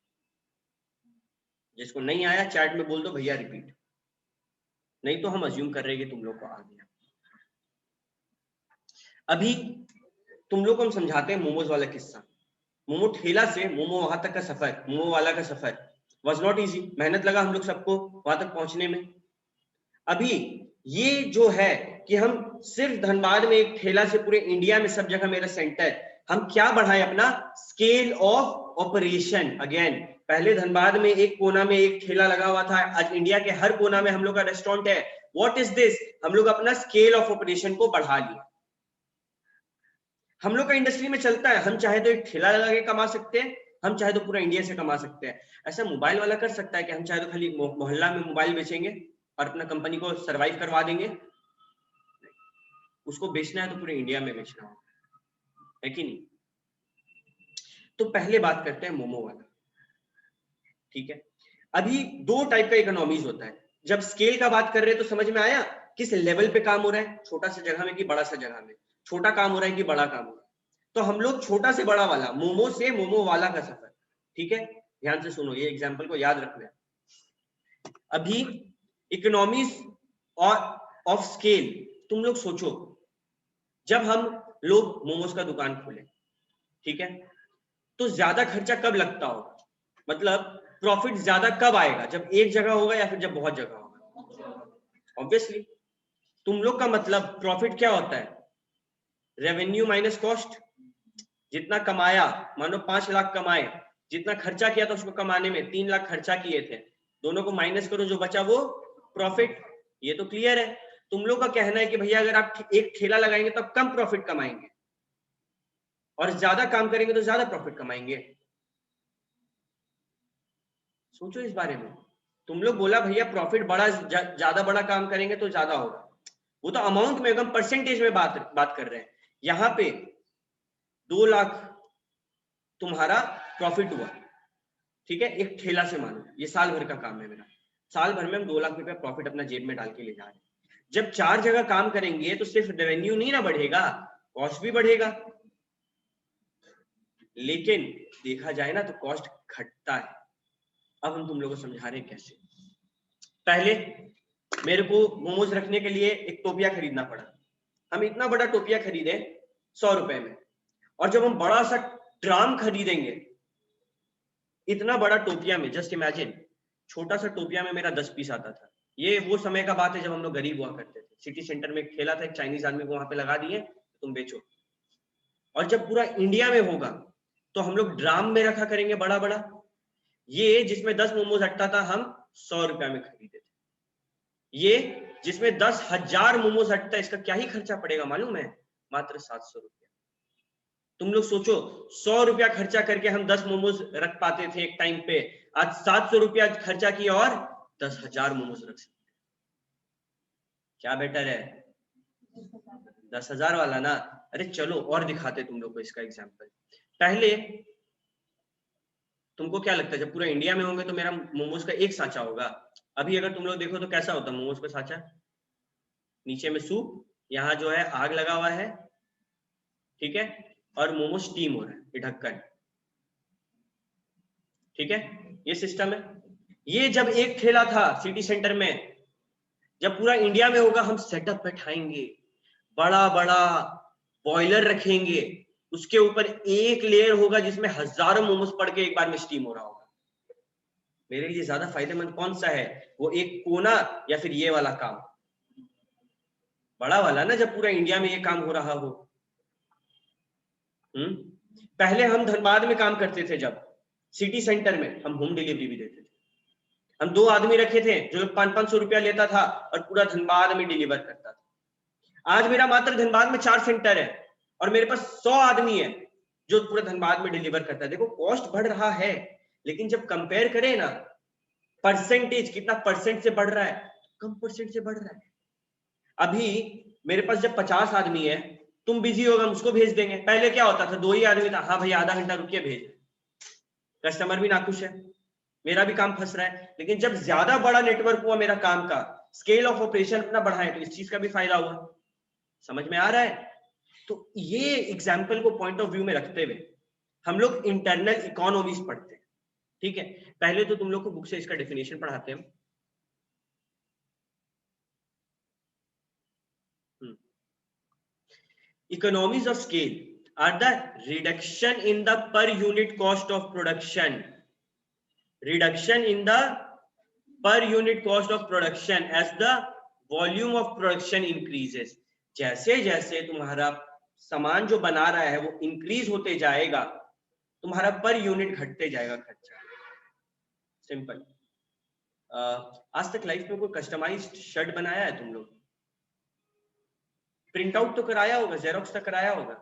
जिसको नहीं आया चैट में बोल दो भैया रिपीट, नहीं तो हम अज्यूम कर रहे हैं कि तुम लोग को आ गया। अभी तुम लोग को हम समझाते हैं मोमोज वाला किस्सा। मोमो ठेला से मोमो वहां तक का सफर, मोमो वाला का सफर वॉज नॉट इजी। मेहनत लगा हम लोग सबको वहां तक पहुंचने में। अभी ये जो है कि हम सिर्फ धनबाद में एक ठेला से पूरे इंडिया में सब जगह मेरा सेंटर, हम क्या बढ़ाए? अपना स्केल ऑफ ऑपरेशन। अगेन, पहले धनबाद में एक कोना में एक ठेला लगा हुआ था, आज इंडिया के हर कोना में हम लोग का रेस्टोरेंट है। What is this? हम लोग अपना स्केल ऑफ ऑपरेशन को बढ़ा लिया। हम लोग का इंडस्ट्री में चलता है, हम चाहे तो एक ठेला लगा के कमा सकते हैं, हम चाहे तो पूरा इंडिया से कमा सकते हैं। ऐसा मोबाइल वाला कर सकता है कि हम चाहे तो खाली मोहल्ला में मोबाइल बेचेंगे और अपना कंपनी को सरवाइव करवा देंगे? उसको बेचना है तो पूरे इंडिया में बेचना होगा, है कि नहीं? तो पहले बात करते हैं मोमो वाला, ठीक है। अभी दो टाइप का इकोनॉमीज होता है। जब स्केल का बात कर रहे हैं तो समझ में आया किस लेवल पे काम हो रहा है, छोटा सा जगह में कि बड़ा सा जगह में, छोटा काम हो रहा है कि बड़ा काम हो रहा है। तो हम लोग छोटा से बड़ा वाला, मोमो से मोमो वाला का सफर, ठीक है। ध्यान से सुनो, ये एग्जांपल को याद रखना है। अभी इकोनॉमीज और ऑफ स्केल, तुम लोग सोचो, जब हम लोग मोमोज का दुकान खोले, ठीक है, तो ज्यादा खर्चा कब लगता होगा, मतलब प्रॉफिट ज्यादा कब आएगा, जब एक जगह होगा या फिर जब बहुत जगह होगा? ऑब्वियसली। तुम लोग का मतलब प्रॉफिट क्या होता है? Revenue minus cost. जितना कमाया, मानो 5 लाख कमाए, जितना खर्चा किया था उसको कमाने में 3 लाख खर्चा किए थे, दोनों को माइनस करो, जो बचा वो प्रॉफिट। ये तो क्लियर है। तुम लोग का कहना है कि भैया अगर आप एक ठेला लगाएंगे तो आप कम प्रॉफिट कमाएंगे और ज्यादा काम करेंगे तो ज्यादा प्रॉफिट कमाएंगे। सोचो इस बारे में। तुम लोग बोला भैया प्रॉफिट बड़ा, ज्यादा बड़ा काम करेंगे तो ज्यादा होगा, वो तो अमाउंट में, एकदम परसेंटेज में बात कर रहे हैं। यहाँ पे 2 लाख तुम्हारा प्रॉफिट हुआ, ठीक है, एक ठेला से। मानो ये साल भर का काम है मेरा, साल भर में हम 2 लाख रुपया प्रॉफिट अपना जेब में डाल के ले जा रहे हैं। जब 4 जगह काम करेंगे तो सिर्फ रेवेन्यू नहीं ना बढ़ेगा, कॉस्ट भी बढ़ेगा। लेकिन देखा जाए ना तो कॉस्ट घटता है। अब हम तुम लोगों को समझा रहे हैं कैसे। पहले मेरे को मोमोज रखने के लिए एक टोपिया खरीदना पड़ा। हम इतना बड़ा टोपिया खरीदे 100 रुपए में, और जब हम बड़ा सा ड्राम खरीदेंगे इतना बड़ा टोपिया में, जस्ट इमेजिन, छोटा सा टोपिया में मेरा 10 पीस आता था। ये वो समय का बात है जब हम लोग गरीब हुआ करते थे। सिटी सेंटर में एक ठेला था, एक चाइनीज आदमी को वहां पे लगा दिए, तुम बेचो। और जब पूरा इंडिया में होगा तो हम लोग ड्राम में रखा करेंगे बड़ा बड़ा। ये जिसमें 10 मोमोज हटता था हम 100 रुपया में खरीदे थे। ये जिसमें 10,000 मोमोज हटता है, इसका क्या ही खर्चा पड़ेगा मालूम है? मात्र 700 रुपया। तुम लोग सोचो, 100 रुपया खर्चा करके हम 10 मोमोज रख पाते थे एक टाइम पे, आज 700 रुपया खर्चा किया और 10,000 मोमोज रख सकते। क्या बेटर है? 10,000 वाला ना। अरे चलो और दिखाते तुम लोग को इसका एग्जाम्पल। पहले तुमको क्या लगता है जब पूरा इंडिया में होंगे तो मेरा मोमोज का एक सांचा होगा? अभी अगर तुम लोग देखो तो कैसा होता है मोमोज का सांचा? नीचे में सूप, यहाँ जो है आग लगा हुआ है, ठीक है, और मोमो स्टीम हो रहा है, ये ढक्कन, ठीक है, ये सिस्टम है। ये जब एक ठेला था सिटी सेंटर में, जब पूरा इंडिया में होगा हम सेटअप बैठाएंगे, बड़ा बड़ा बॉयलर रखेंगे, उसके ऊपर एक लेयर होगा जिसमें हजारों मोमोज पड़ के एक बार में स्टीम हो रहा होगा। मेरे लिए ज्यादा फायदेमंद कौन सा है, वो एक कोना या फिर ये वाला काम? बड़ा वाला ना, जब पूरा इंडिया में ये काम हो रहा हो। पहले हम धनबाद में काम करते थे, जब सिटी सेंटर में हम होम डिलीवरी भी देते थे। हम 2 आदमी रखे थे जो 500-500 रुपया लेता था और पूरा धनबाद में डिलीवर करता था। आज मेरा मात्र धनबाद में 4 सेंटर है और मेरे पास 100 आदमी है जो पूरा धनबाद में डिलीवर करता है। देखो कॉस्ट बढ़ रहा है, लेकिन जब कंपेयर करें ना परसेंटेज, कितना परसेंट से बढ़ रहा है, कम परसेंट से बढ़ रहा है। अभी मेरे पास जब 50 आदमी है, तुम बिजी होगा उसको भेज देंगे। पहले क्या होता था, 2 ही आदमी था, हाँ भैया आधा घंटा रुकिए भेज, कस्टमर भी नाखुश है, मेरा भी काम फंस रहा है। लेकिन जब ज्यादा बड़ा नेटवर्क हुआ मेरा काम का, स्केल ऑफ ऑपरेशन अपना बढ़ाए, तो इस चीज का भी फायदा हुआ। समझ में आ रहा है? तो ये एग्जाम्पल को पॉइंट ऑफ व्यू में रखते हुए हम लोग इंटरनल इकोनॉमीज पढ़ते हैं, ठीक है। पहले तो तुम लोग को बुक से इसका डेफिनेशन पढ़ाते हैं। Economies of scale are the reduction in the per unit cost of production. Reduction in the per unit cost of production as the volume of production increases. जैसे जैसे तुम्हारा सामान जो बना रहा है वो इंक्रीज होते जाएगा, तुम्हारा पर यूनिट घटते जाएगा खर्चा। सिंपल। आज तक लाइफ में कोई कस्टमाइज्ड शर्ट बनाया है तुम लोग? प्रिंट आउट तो कराया होगा, जेरोक्स तक कराया होगा।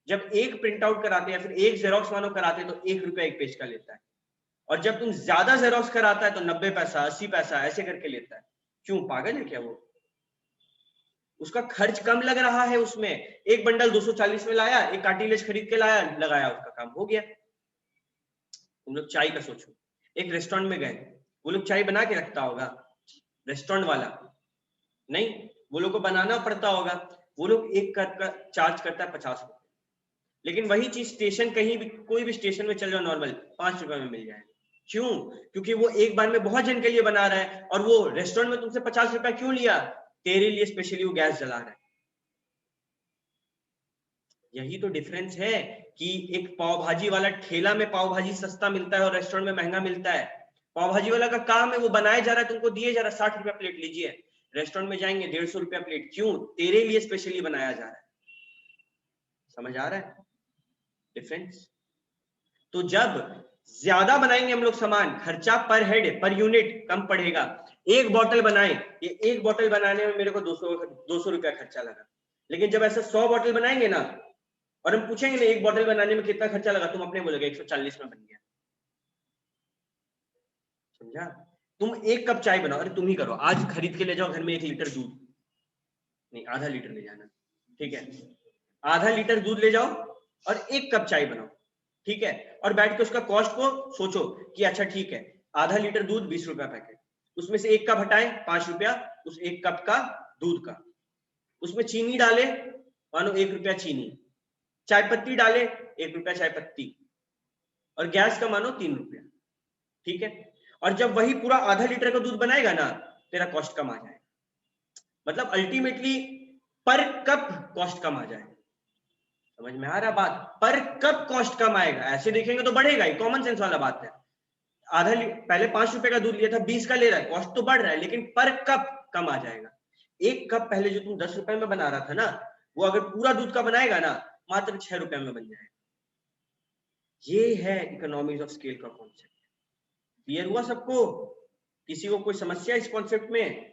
जब एक प्रिंट आउट कराते या फिर एक जेरोक्स मानो कराते तो 1 रुपया एक पेज का लेता है, और जब तुम ज्यादा जेरोक्स कराता है तो 90 पैसा 80 पैसा ऐसे करके लेता है। क्यों, पागल है क्या वो? उसका खर्च कम लग रहा है उसमें, एक बंडल 240 में लाया, एक कार्टिलेज खरीद के लाया, लगाया, उसका काम हो गया। तुम लोग चाय का सोचो, एक रेस्टोरेंट में गए, वो लोग चाय बना के रखता होगा रेस्टोरेंट वाला? नहीं, वो लोग को बनाना पड़ता होगा। वो लोग एक कप का चार्ज करता है 50 रुपए, लेकिन वही चीज स्टेशन कहीं भी, कोई भी स्टेशन में चल जाओ नॉर्मल, 5 रुपए में मिल जाए। क्यों? क्योंकि वो एक बार में बहुत जन के लिए बना रहा है, और वो रेस्टोरेंट में तुमसे 50 रुपया क्यों लिया? तेरे लिए स्पेशली वो गैस जला रहा है। यही तो डिफरेंस है कि एक पाव भाजी वाला ठेला में पाव भाजी सस्ता मिलता है और रेस्टोरेंट में महंगा मिलता है। पाव भाजी वाला का काम है वो बनाया जा रहा है, तुमको दिए जा रहा है 60 रुपया प्लेट लीजिए। रेस्टोरेंट में जाएंगे 150 रुपया प्लेट, क्यों? तेरे लिए स्पेशली बनाया जा रहा है। समझ आ रहा है डिफरेंस? तो जब ज्यादा बनाएंगे हम लोग सामान, खर्चा पर हेड पर यूनिट कम पड़ेगा। एक बॉटल बनाए, ये एक बॉटल बनाने में मेरे को 200 रुपया खर्चा लगा, लेकिन जब ऐसा 100 बॉटल बनाएंगे ना, और हम पूछेंगे ना एक बॉटल बनाने में कितना खर्चा लगा, तुम अपने बोलोगे 140 में बन गया। समझा? तुम एक कप चाय बनाओ, अरे तुम ही करो, आज खरीद के ले जाओ घर में 1 लीटर दूध, नहीं आधा लीटर ले जाना, ठीक है, आधा लीटर दूध ले जाओ और 1 कप चाय बनाओ, ठीक है, और बैठ के उसका कॉस्ट को सोचो कि अच्छा ठीक है, आधा लीटर दूध 20 रुपया पैकेट, उसमें से 1 कप हटाए 5 रुपया उस 1 कप का दूध का, उसमें चीनी डाले मानो 1 रुपया चीनी, चाय पत्ती डाले 1 रुपया चाय पत्ती, और गैस का मानो 3 रुपया, ठीक है। और जब वही पूरा आधा लीटर का दूध बनाएगा ना, तेरा कॉस्ट कम आ जाएगा, मतलब अल्टीमेटली पर कप कॉस्ट कम आ जाएगा। समझ में आ रहा बात? पर कप कॉस्ट कम आएगा, ऐसे देखेंगे तो बढ़ेगा ही, कॉमन सेंस वाला बात है। पहले 5 रुपए का दूध लिया था, 20 का ले रहा है, कॉस्ट तो बढ़ रहा है, लेकिन पर कप कम आ जाएगा। 1 कप पहले जो तुम 10 रुपए में बना रहा था ना, वो अगर पूरा दूध का बनाएगा ना, मात्र 6 रुपए में बन जाएगा। ये है इकोनॉमीज ऑफ स्केल का कॉन्सेप्ट। क्लियर हुआ सबको? किसी को कोई समस्या इस कॉन्सेप्ट में?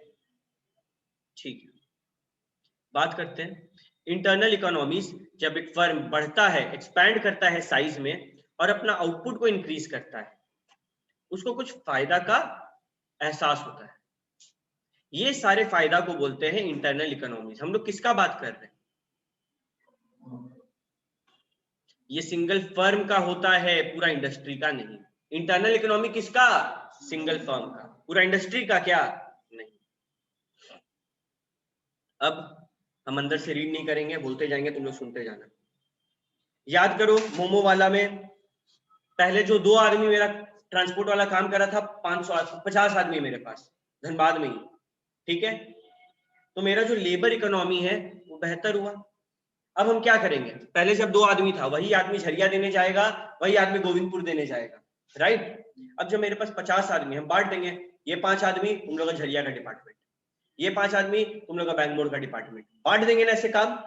ठीक है, बात करते हैं इंटरनल इकोनॉमीज। जब एक फर्म बढ़ता है, एक्सपैंड करता है साइज में और अपना आउटपुट को इंक्रीज करता है, उसको कुछ फायदा का एहसास होता है। ये सारे फायदा को बोलते हैं इंटरनल इकोनॉमीज। हम लोग किसका बात कर रहे हैं? ये सिंगल फर्म का होता है, पूरा इंडस्ट्री का नहीं। इंटरनल इकोनॉमी किसका? सिंगल फर्म का। पूरा इंडस्ट्री का क्या? नहीं। अब हम अंदर से रीड नहीं करेंगे, बोलते जाएंगे, तुम लोग सुनते जाना। याद करो मोमो वाला में पहले जो 2 आदमी मेरा ट्रांसपोर्ट वाला काम कर रहा था, 50 आदमी मेरे पास धनबाद में ही, ठीक है। तो मेरा जो लेबर इकोनॉमी है वो बेहतर हुआ। अब हम क्या करेंगे? पहले जब 2 आदमी था, वही आदमी झरिया देने जाएगा, वही आदमी गोविंदपुर देने जाएगा, राइट। अब जब मेरे पास 50 आदमी, हम बांट देंगे, ये 5 आदमी तुम लोग का झरिया का डिपार्टमेंट, ये 5 आदमी तुम लोग का बैंगलोर का डिपार्टमेंट, बांट देंगे ना ऐसे काम।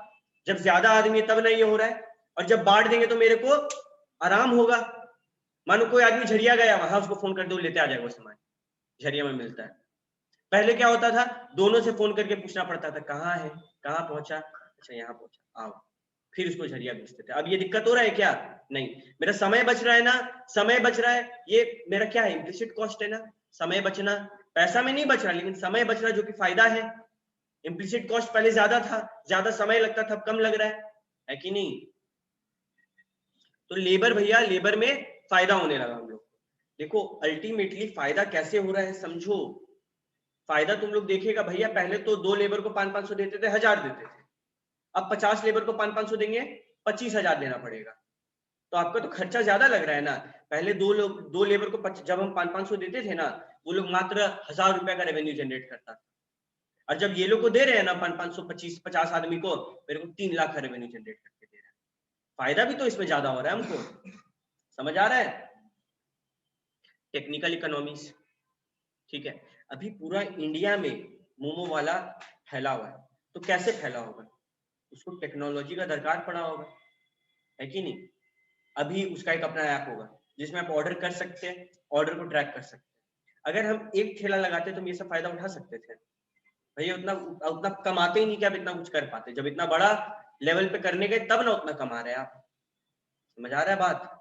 जब ज्यादा आदमी तब ना ये हो रहा है, और जब बांट देंगे तो मेरे को आराम होगा। मानो कोई आदमी झरिया गया, वहां उसको फोन कर दो, लेते आ जाएगा वो सामान, झरिया में मिलता है। पहले क्या होता था, दोनों से फोन करके पूछना पड़ता था कहाँ है, कहाँ पहुंचा, अच्छा यहाँ पहुंचा, आओ, फिर उसको झरिया भेजते थे। अब ये दिक्कत हो रहा है क्या? नहीं, मेरा समय बच रहा है ना, समय बच रहा है, ये मेरा क्या है, इम्प्लिसिट कॉस्ट है ना, समय बचना। पैसा में नहीं बच रहा, लेकिन समय बच रहा, जो कि फायदा है। इम्प्लिसिट कॉस्ट पहले ज्यादा था, ज्यादा समय लगता था, अब कम लग रहा है कि नहीं? तो लेबर भैया, लेबर में फायदा होने लगा हम लोग। देखो अल्टीमेटली फायदा कैसे हो रहा है समझो। फायदा तुम लोग देखेगा भैया, पहले तो 2 लेबर को 500-500 देते थे, 1000 देते थे। अब 50 लेबर को 500-500 देंगे, 25,000 देना पड़ेगा। तो आपका तो खर्चा ज्यादा लग रहा है ना। पहले 2 लेबर को जब हम 500-500 देते थे ना, वो लोग मात्र 1000 रुपए का रेवेन्यू जनरेट करता था। और जब ये लोग को दे रहे हैं ना 500, 50 आदमी को, मेरे को 3 लाख का रेवेन्यू जनरेट करके दे रहा है। फायदा भी तो इसमें ज्यादा हो रहा है हमको। समझ आ रहा है? टेक्निकल इकोनॉमीज, ठीक है। अभी पूरा इंडिया में मोमो वाला फैला हुआ है, तो कैसे फैला होगा? उसको टेक्नोलॉजी का दरकार पड़ा होगा, है कि नहीं? अभी उसका एक अपना ऐप होगा जिसमें आप ऑर्डर कर सकते हैं, ऑर्डर को ट्रैक कर सकते हैं। अगर हम एक ठेला लगाते तो हम ये सब फायदा उठा सकते थे भैया, उतना उतना कमाते ही नहीं कि आप इतना कुछ कर पाते। जब इतना बड़ा लेवल पे करने गए तब ना उतना कमा रहे आप। समझ आ रहा है बात?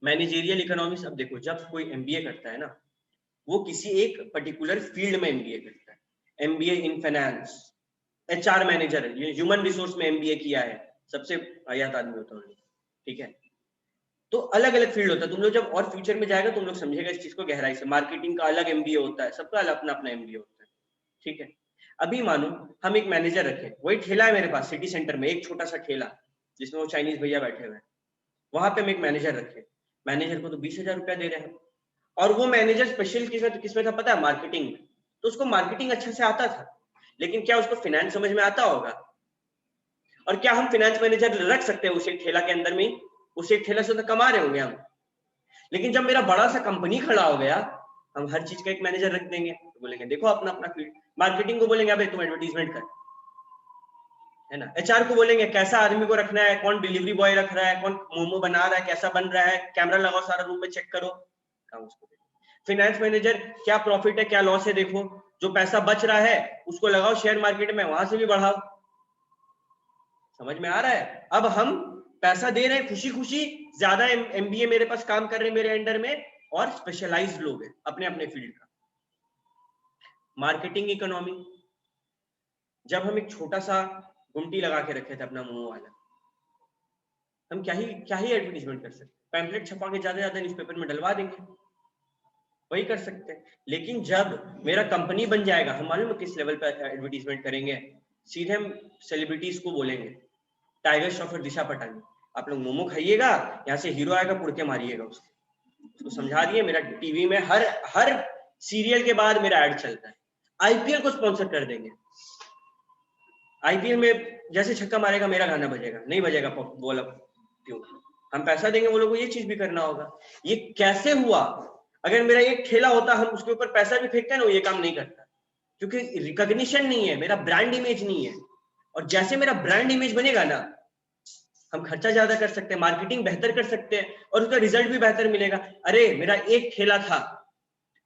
मैनेजेरियल इकोनॉमिक्स, अब देखो जब कोई एमबीए करता है ना, वो किसी एक पर्टिकुलर फील्ड में एमबीए करता है। MBA in finance, HR manager, ये ह्यूमन रिसोर्स में एमबीए किया है, सबसे आयात आदमी होता है, ठीक है। तो अलग अलग फील्ड होता है। तुम लोग जब और फ्यूचर में जाएगा तुम लोग समझेगा इस चीज को गहराई से। मार्केटिंग का अलग एमबीए होता है, सबका अपना अपना एमबीए होता है, ठीक है। अभी मानो हम एक मैनेजर रखें, वही ठेला है मेरे पास सिटी सेंटर में, एक छोटा सा ठेला जिसमें वो चाइनीज भैया बैठे हुए हैं, वहां पे हम एक मैनेजर रखे। मैनेजर को तो 20,000 रुपया दे रहे हैं, और वो मैनेजर स्पेशल किसमें था पता है? मार्केटिंग में। तो उसको मार्केटिंग अच्छे से आता था, लेकिन क्या उसको फाइनेंस समझ में आता होगा? और क्या हम फाइनेंस मैनेजर रख सकते हैं उस एक ठेला के अंदर में? उस एक ठेला से तो कमा रहे होंगे हम। लेकिन जब मेरा बड़ा सा कंपनी खड़ा हो गया, हम हर चीज का एक मैनेजर रख देंगे, तो बोलेंगे देखो अपना अपना फील्ड। मार्केटिंग को बोलेंगे अबे तुम एडवर्टीजमेंट कर, है ना। एचआर को बोलेंगे कैसा आदमी को रखना है, कौन डिलीवरी बॉय रख रहा है, कौन मोमो बना रहा है, कैसा बन रहा है, कैमरा लगाओ सारा रूम में चेक करो, काम उसको। फाइनेंस मैनेजर क्या प्रॉफिट है क्या लॉस है देखो, जो पैसा बच रहा है उसको लगाओ शेयर मार्केट में, वहां से भी बढ़ाओ। समझ में आ रहा है? अब हम पैसा दे रहे हैं खुशी खुशी, ज्यादा एमबीए मेरे पास काम कर रहे हैं मेरे अंडर में, और स्पेशलाइज्ड लोग हैं अपने अपने फील्ड का। मार्केटिंग इकोनॉमी, जब हम एक छोटा सा गुमटी लगा के रखे थे अपना मोमो वाला, हम क्या ही एडवर्टीजमेंट कर सकते, पैम्पलेट छपा के ज्यादा न्यूज़पेपर में डलवा देंगे, वही कर सकते हैं। लेकिन जब मेरा कंपनी बन जाएगा, हम मालूम है किस लेवल पे एडवर्टीजमेंट करेंगे? सीधे हम सेलिब्रिटीज को बोलेंगे, टाइगर श्रॉफ और दिशा पटानी, आप लोग मोमो खाइएगा, यहाँ से हीरो आएगा पुड़के मारिएगा उसको समझा दिए। मेरा टीवी में हर सीरियल के बाद मेरा एड चलता है। आईपीएल को स्पॉन्सर कर देंगे, आईपीएल में जैसे छक्का मारेगा मेरा गाना बजेगा, नहीं बजेगा बोल क्यों? हम पैसा देंगे, वो लोगों को ये चीज भी करना होगा। ये कैसे हुआ? अगर मेरा एक ठेला होता, हम उसके ऊपर पैसा भी फेंकते हैं ना, ये काम नहीं करता, क्योंकि रिकॉग्निशन नहीं है, मेरा ब्रांड इमेज नहीं है। और जैसे मेरा ब्रांड इमेज बनेगा ना, हम खर्चा ज्यादा कर सकते हैं, मार्केटिंग बेहतर कर सकते हैं, और उसका रिजल्ट भी बेहतर मिलेगा। अरे मेरा एक ठेला था,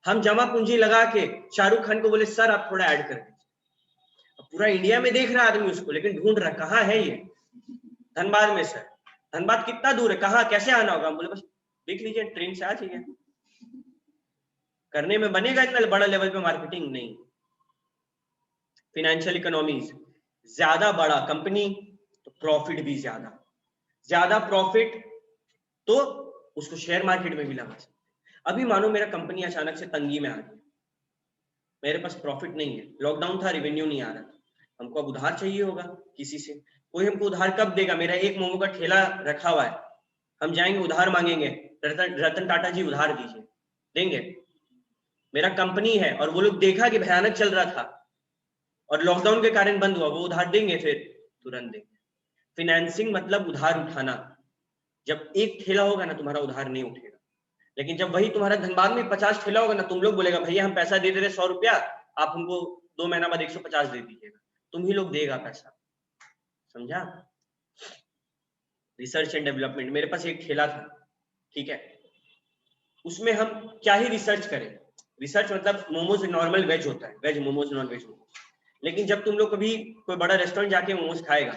हम जमा पूंजी लगा के शाहरुख खान को बोले सर आप थोड़ा ऐड कर दीजिए, पूरा इंडिया में देख रहा है आदमी उसको, लेकिन ढूंढ रहा कहाँ है ये, धनबाद में सर। धनबाद कितना दूर है, कहाँ कैसे आना होगा? हम बोले बस देख लीजिए ट्रेन से आ जाइए। करने में बनेगा इतना बड़ा लेवल पे मार्केटिंग? नहीं। फाइनेंशियल इकोनॉमीज, ज्यादा बड़ा कंपनी तो प्रॉफिट भी ज्यादा, ज्यादा प्रॉफिट तो उसको शेयर मार्केट में भी लगा सकते। अभी मानो मेरा कंपनी अचानक से तंगी में आ गई, मेरे पास प्रॉफिट नहीं है, लॉकडाउन था, रेवेन्यू नहीं आ रहा था, हमको अब उधार चाहिए होगा किसी से। कोई हमको उधार कब देगा? मेरा एक मोमो का ठेला रखा हुआ है, हम जाएंगे उधार मांगेंगे, रतन टाटा जी उधार दीजिए, देंगे? मेरा कंपनी है और वो लोग देखा कि भयानक चल रहा था और लॉकडाउन के कारण बंद हुआ, वो उधार देंगे? फिर तुरंत देंगे। फिनेंसिंग मतलब उधार उठाना। जब एक ठेला होगा ना, तुम्हारा उधार नहीं उठेगा। लेकिन जब वही तुम्हारा धनबाद में 50 ठेला होगा ना, तुम लोग बोलेगा भैया हम पैसा दे दे रहे 100 रुपया, आप हमको 2 महीना बाद 150 दे दीजिएगा, तुम ही लोग देगा पैसा। समझा? रिसर्च एंड डेवलपमेंट, मेरे पास एक ठेला था, ठीक है, उसमें हम क्या ही रिसर्च करें। रिसर्च मतलब मोमोज नॉर्मल वेज होता है, veg momos non veg momos. लेकिन जब तुम लोग कभी कोई बड़ा रेस्टोरेंट जाके मोमोज खाएगा,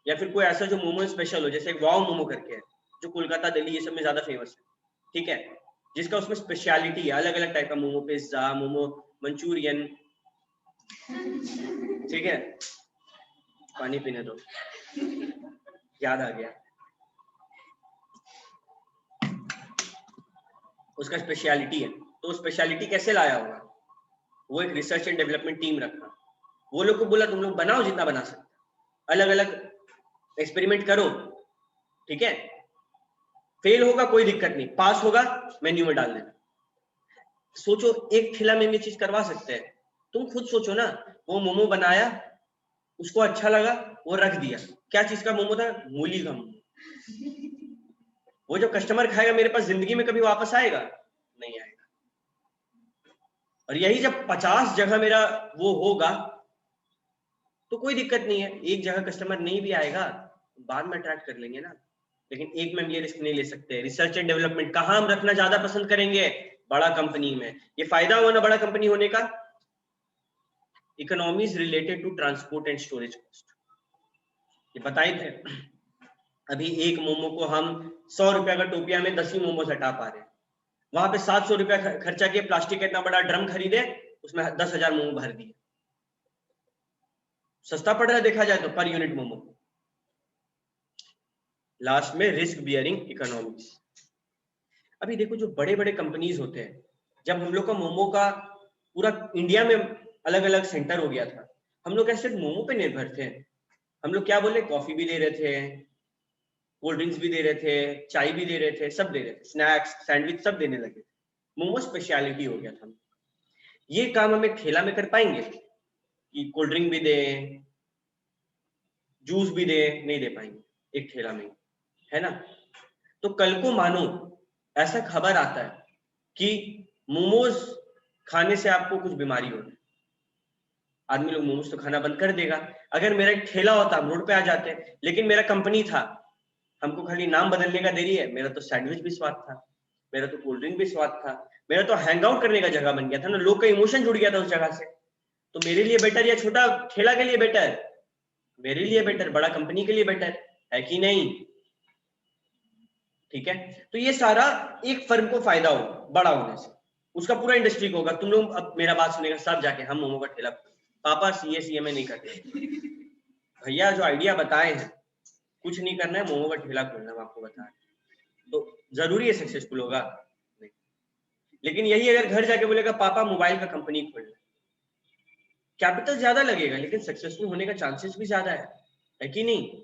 या फिर कोई ऐसा जो मोमो स्पेशल हो, जैसे वाव मोमो करके है जो कोलकाता दिल्ली ये सब में ज्यादा फेमस है, ठीक है, जिसका उसमें स्पेशलिटी है, अलग अलग टाइप का मोमो, पिज्जा, मोमो मंचूरियन, ठीक है, पानी पीने दो, याद आ गया, उसका स्पेशलिटी है। तो स्पेशलिटी कैसे लाया होगा? वो एक रिसर्च एंड डेवलपमेंट टीम रखा, वो लोग को बोला तुम लोग बनाओ जितना बना सकते, अलग अलग एक्सपेरिमेंट करो, ठीक है, फेल होगा कोई दिक्कत नहीं, पास होगा मेन्यू में डाल देना। सोचो एक ठेला में ये चीज करवा सकते हैं। तुम खुद सोचो ना, वो मोमो बनाया, उसको अच्छा लगा, वो रख दिया, क्या चीज का मोमो था? मूली का मोमो। वो जो कस्टमर खाएगा मेरे पास जिंदगी में कभी वापस आएगा? नहीं आएगा। और यही जब 50 जगह मेरा वो होगा तो कोई दिक्कत नहीं है, एक जगह कस्टमर नहीं भी आएगा बाद में अट्रैक्ट कर लेंगे ना। लेकिन एक में हम ये रिस्क नहीं ले सकते। रिसर्च एंड डेवलपमेंट कहाँ हम रखना ज्यादा पसंद करेंगे? बड़ा कंपनी में। ये फायदा हुआ ना बड़ा कंपनी होने का। Economies related to transport and storage cost, ये बताए थे। अभी एक मोमो को हम 100 रुपया का टोपिया में 10 ही मोमोज हटा पा रहे हैं, वहां पे 700 रुपया खर्चा किए, प्लास्टिक का इतना बड़ा ड्रम खरीदे, उसमें 10,000 मोमो भर दिए। सस्ता पड़ रहा है देखा जाए तो पर यूनिट मोमो। लास्ट में रिस्क बियरिंग इकोनॉमिक्स। अभी देखो जो बड़े बड़े कंपनीज होते हैं, जब हम लोग का मोमो का पूरा इंडिया में अलग अलग सेंटर हो गया था, हम लोग क्या सिर्फ मोमो पे निर्भर थे? हम लोग क्या बोले, कॉफी भी दे रहे थे, कोल्ड ड्रिंक्स भी दे रहे थे, चाय भी दे रहे थे, सब दे रहे थे, स्नैक्स सैंडविच सब देने लगे। मोमो स्पेशलिटी हो गया था। ये काम हमें ठेला में कर पाएंगे कि कोल्ड ड्रिंक भी दे, जूस भी दे? नहीं दे पाएंगे एक ठेला में, है ना? तो कल को मानो ऐसा खबर आता है कि मोमोज खाने से आपको कुछ बीमारी हो रही है, आदमी लोग मोमोज तो खाना बंद कर देगा। अगर मेरा एक ठेला होता, हम रोड पे आ जाते, लेकिन मेरा कंपनी था, हमको खाली नाम बदलने का देरी है, मेरा तो सैंडविच भी स्वाद था, मेरा तो कोल्ड ड्रिंक भी स्वाद था, मेरा तो हैंग आउट करने का जगह बन गया था ना, लोग का इमोशन जुड़ गया था उस जगह से। तो मेरे लिए बेटर या छोटा ठेला के लिए बेटर? मेरे लिए बेटर, बड़ा कंपनी के लिए बेटर है कि नहीं? ठीक है, तो ये सारा एक फर्म को फायदा होगा बड़ा होने से, उसका पूरा इंडस्ट्री को होगा। तुम लोग अब मेरा बात सुनेगा सब जाके हम मोमो का ठेला, पापा सीए सीएमए नहीं करते भैया, जो आइडिया बताए हैं कुछ नहीं करना है, मोमो का ठेला खोलना हम आपको बता रहे हैं, तो जरूरी है सक्सेसफुल होगा? नहीं। लेकिन यही अगर घर जाके बोलेगा पापा मोबाइल का कंपनी खोलना, कैपिटल ज्यादा लगेगा लेकिन सक्सेसफुल होने का चांसेस भी ज्यादा है कि नहीं?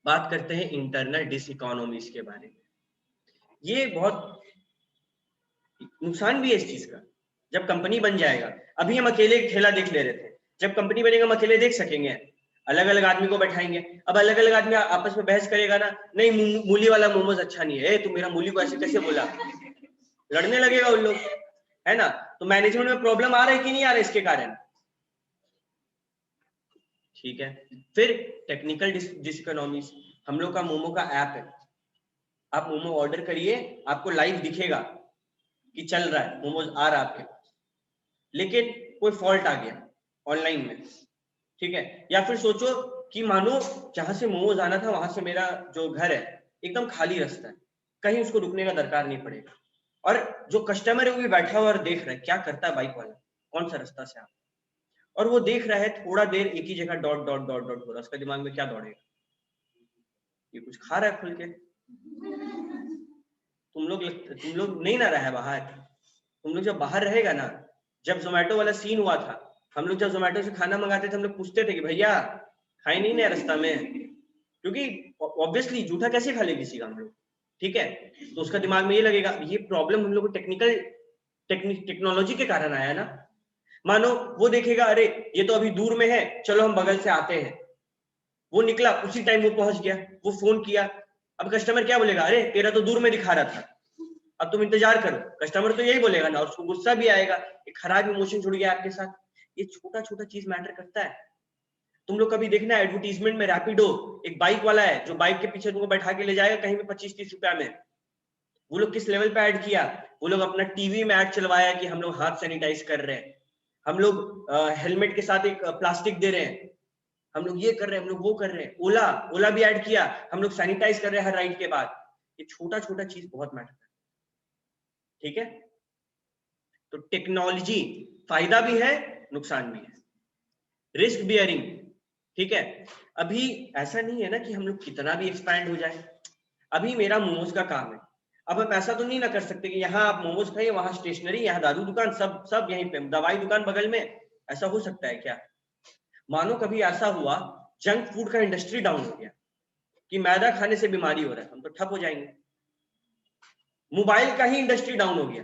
बात करते हैं इंटरनल डिसइकोनॉमीज के बारे में। ये बहुत नुकसान भी है इस चीज का। जब कंपनी बन जाएगा, अभी हम अकेले ठेला देख ले रहे थे, जब कंपनी बनेगा हम अकेले देख सकेंगे? अलग अलग आदमी को बैठाएंगे, अब अलग अलग आदमी आपस में बहस करेगा ना, नहीं मूली वाला मोमोज अच्छा नहीं है, तू मेरा मूली को ऐसे कैसे बोला, लड़ने लगेगा उन लोग, है ना? तो मैनेजमेंट में प्रॉब्लम आ रहा है कि नहीं आ रहा है इसके कारण? ठीक है, फिर टेक्निकल डिसइकोनॉमीज। हम लोग का मोमो का ऐप है, आप मोमो ऑर्डर करिए, आपको लाइव दिखेगा कि चल रहा है, मोमोज आ रहा है आपके पास, लेकिन कोई फॉल्ट आ गया ऑनलाइन में, ठीक है? या फिर सोचो कि मानो जहां से मोमोज आना था वहां से मेरा जो घर है एकदम खाली रास्ता है, कहीं उसको रुकने का दरकार नहीं पड़ेगा, और जो कस्टमर है वो भी बैठा हुआ और देख रहा है क्या करता है बाइक वाला, कौन सा रास्ता से आप, और वो देख रहा है थोड़ा देर एक ही जगह डॉट डॉट डॉट डॉट हो रहा है, उसका दिमाग में क्या दौड़ेगा, ये कुछ खा रहा है खुल के। तुम लोग नहीं ना रहे बाहर, तुम लोग जब बाहर रहेगा ना, जब जोमेटो वाला सीन हुआ था, हम लोग जब जोमेटो से खाना मंगाते थे, हम लोग पूछते थे कि भैया खाए नहीं ना रास्ता में, क्योंकि ऑब्वियसली जूठा कैसे खा ले किसी का हम लोग, ठीक है? तो उसका दिमाग में ये लगेगा, ये प्रॉब्लम हम लोग को टेक्नोलॉजी के कारण आया ना। मानो वो देखेगा अरे ये तो अभी दूर में है, चलो हम बगल से आते हैं, वो निकला उसी टाइम वो पहुंच गया, वो फोन किया, अब कस्टमर क्या बोलेगा, अरे तेरा तो दूर में दिखा रहा था, अब तुम इंतजार करो, कस्टमर तो यही बोलेगा ना, और उसको गुस्सा भी आएगा, एक खराब इमोशन जुड़ गया आपके साथ। ये छोटा छोटा चीज मैटर करता है। तुम लोग कभी देखना एडवर्टीजमेंट में रैपिडो, एक बाइक वाला है जो बाइक के पीछे तुमको बैठा के ले जाएगा कहीं पे 25-30 रुपया में, वो लोग किस लेवल पे ऐड किया, वो लोग अपना टीवी में ऐड चलवाया कि हम लोग हाथ सैनिटाइज कर रहे हैं, हम लोग हेलमेट के साथ एक प्लास्टिक दे रहे हैं, हम लोग ये कर रहे हैं, हम लोग वो कर रहे हैं, ओला भी ऐड किया, हम लोग सैनिटाइज कर रहे हैं हर राइड के बाद। ये छोटा छोटा चीज बहुत मैटर करता है, ठीक है? तो टेक्नोलॉजी फायदा भी है नुकसान भी है, रिस्क बियरिंग, ठीक है? अभी ऐसा नहीं है ना कि हम लोग कितना भी एक्सपैंड हो जाए, अभी मेरा मोमोज का काम है, अब हम ऐसा तो नहीं ना कर सकते कि यहाँ आप मोमोज खाइए, वहां स्टेशनरी, यहाँ दारू दुकान, सब सब यहीं पे, दवाई दुकान बगल में, ऐसा हो सकता है क्या? मानो कभी ऐसा हुआ जंक फूड का इंडस्ट्री डाउन हो गया कि मैदा खाने से बीमारी हो रहा है, हम तो ठप हो जाएंगे। मोबाइल का ही इंडस्ट्री डाउन हो गया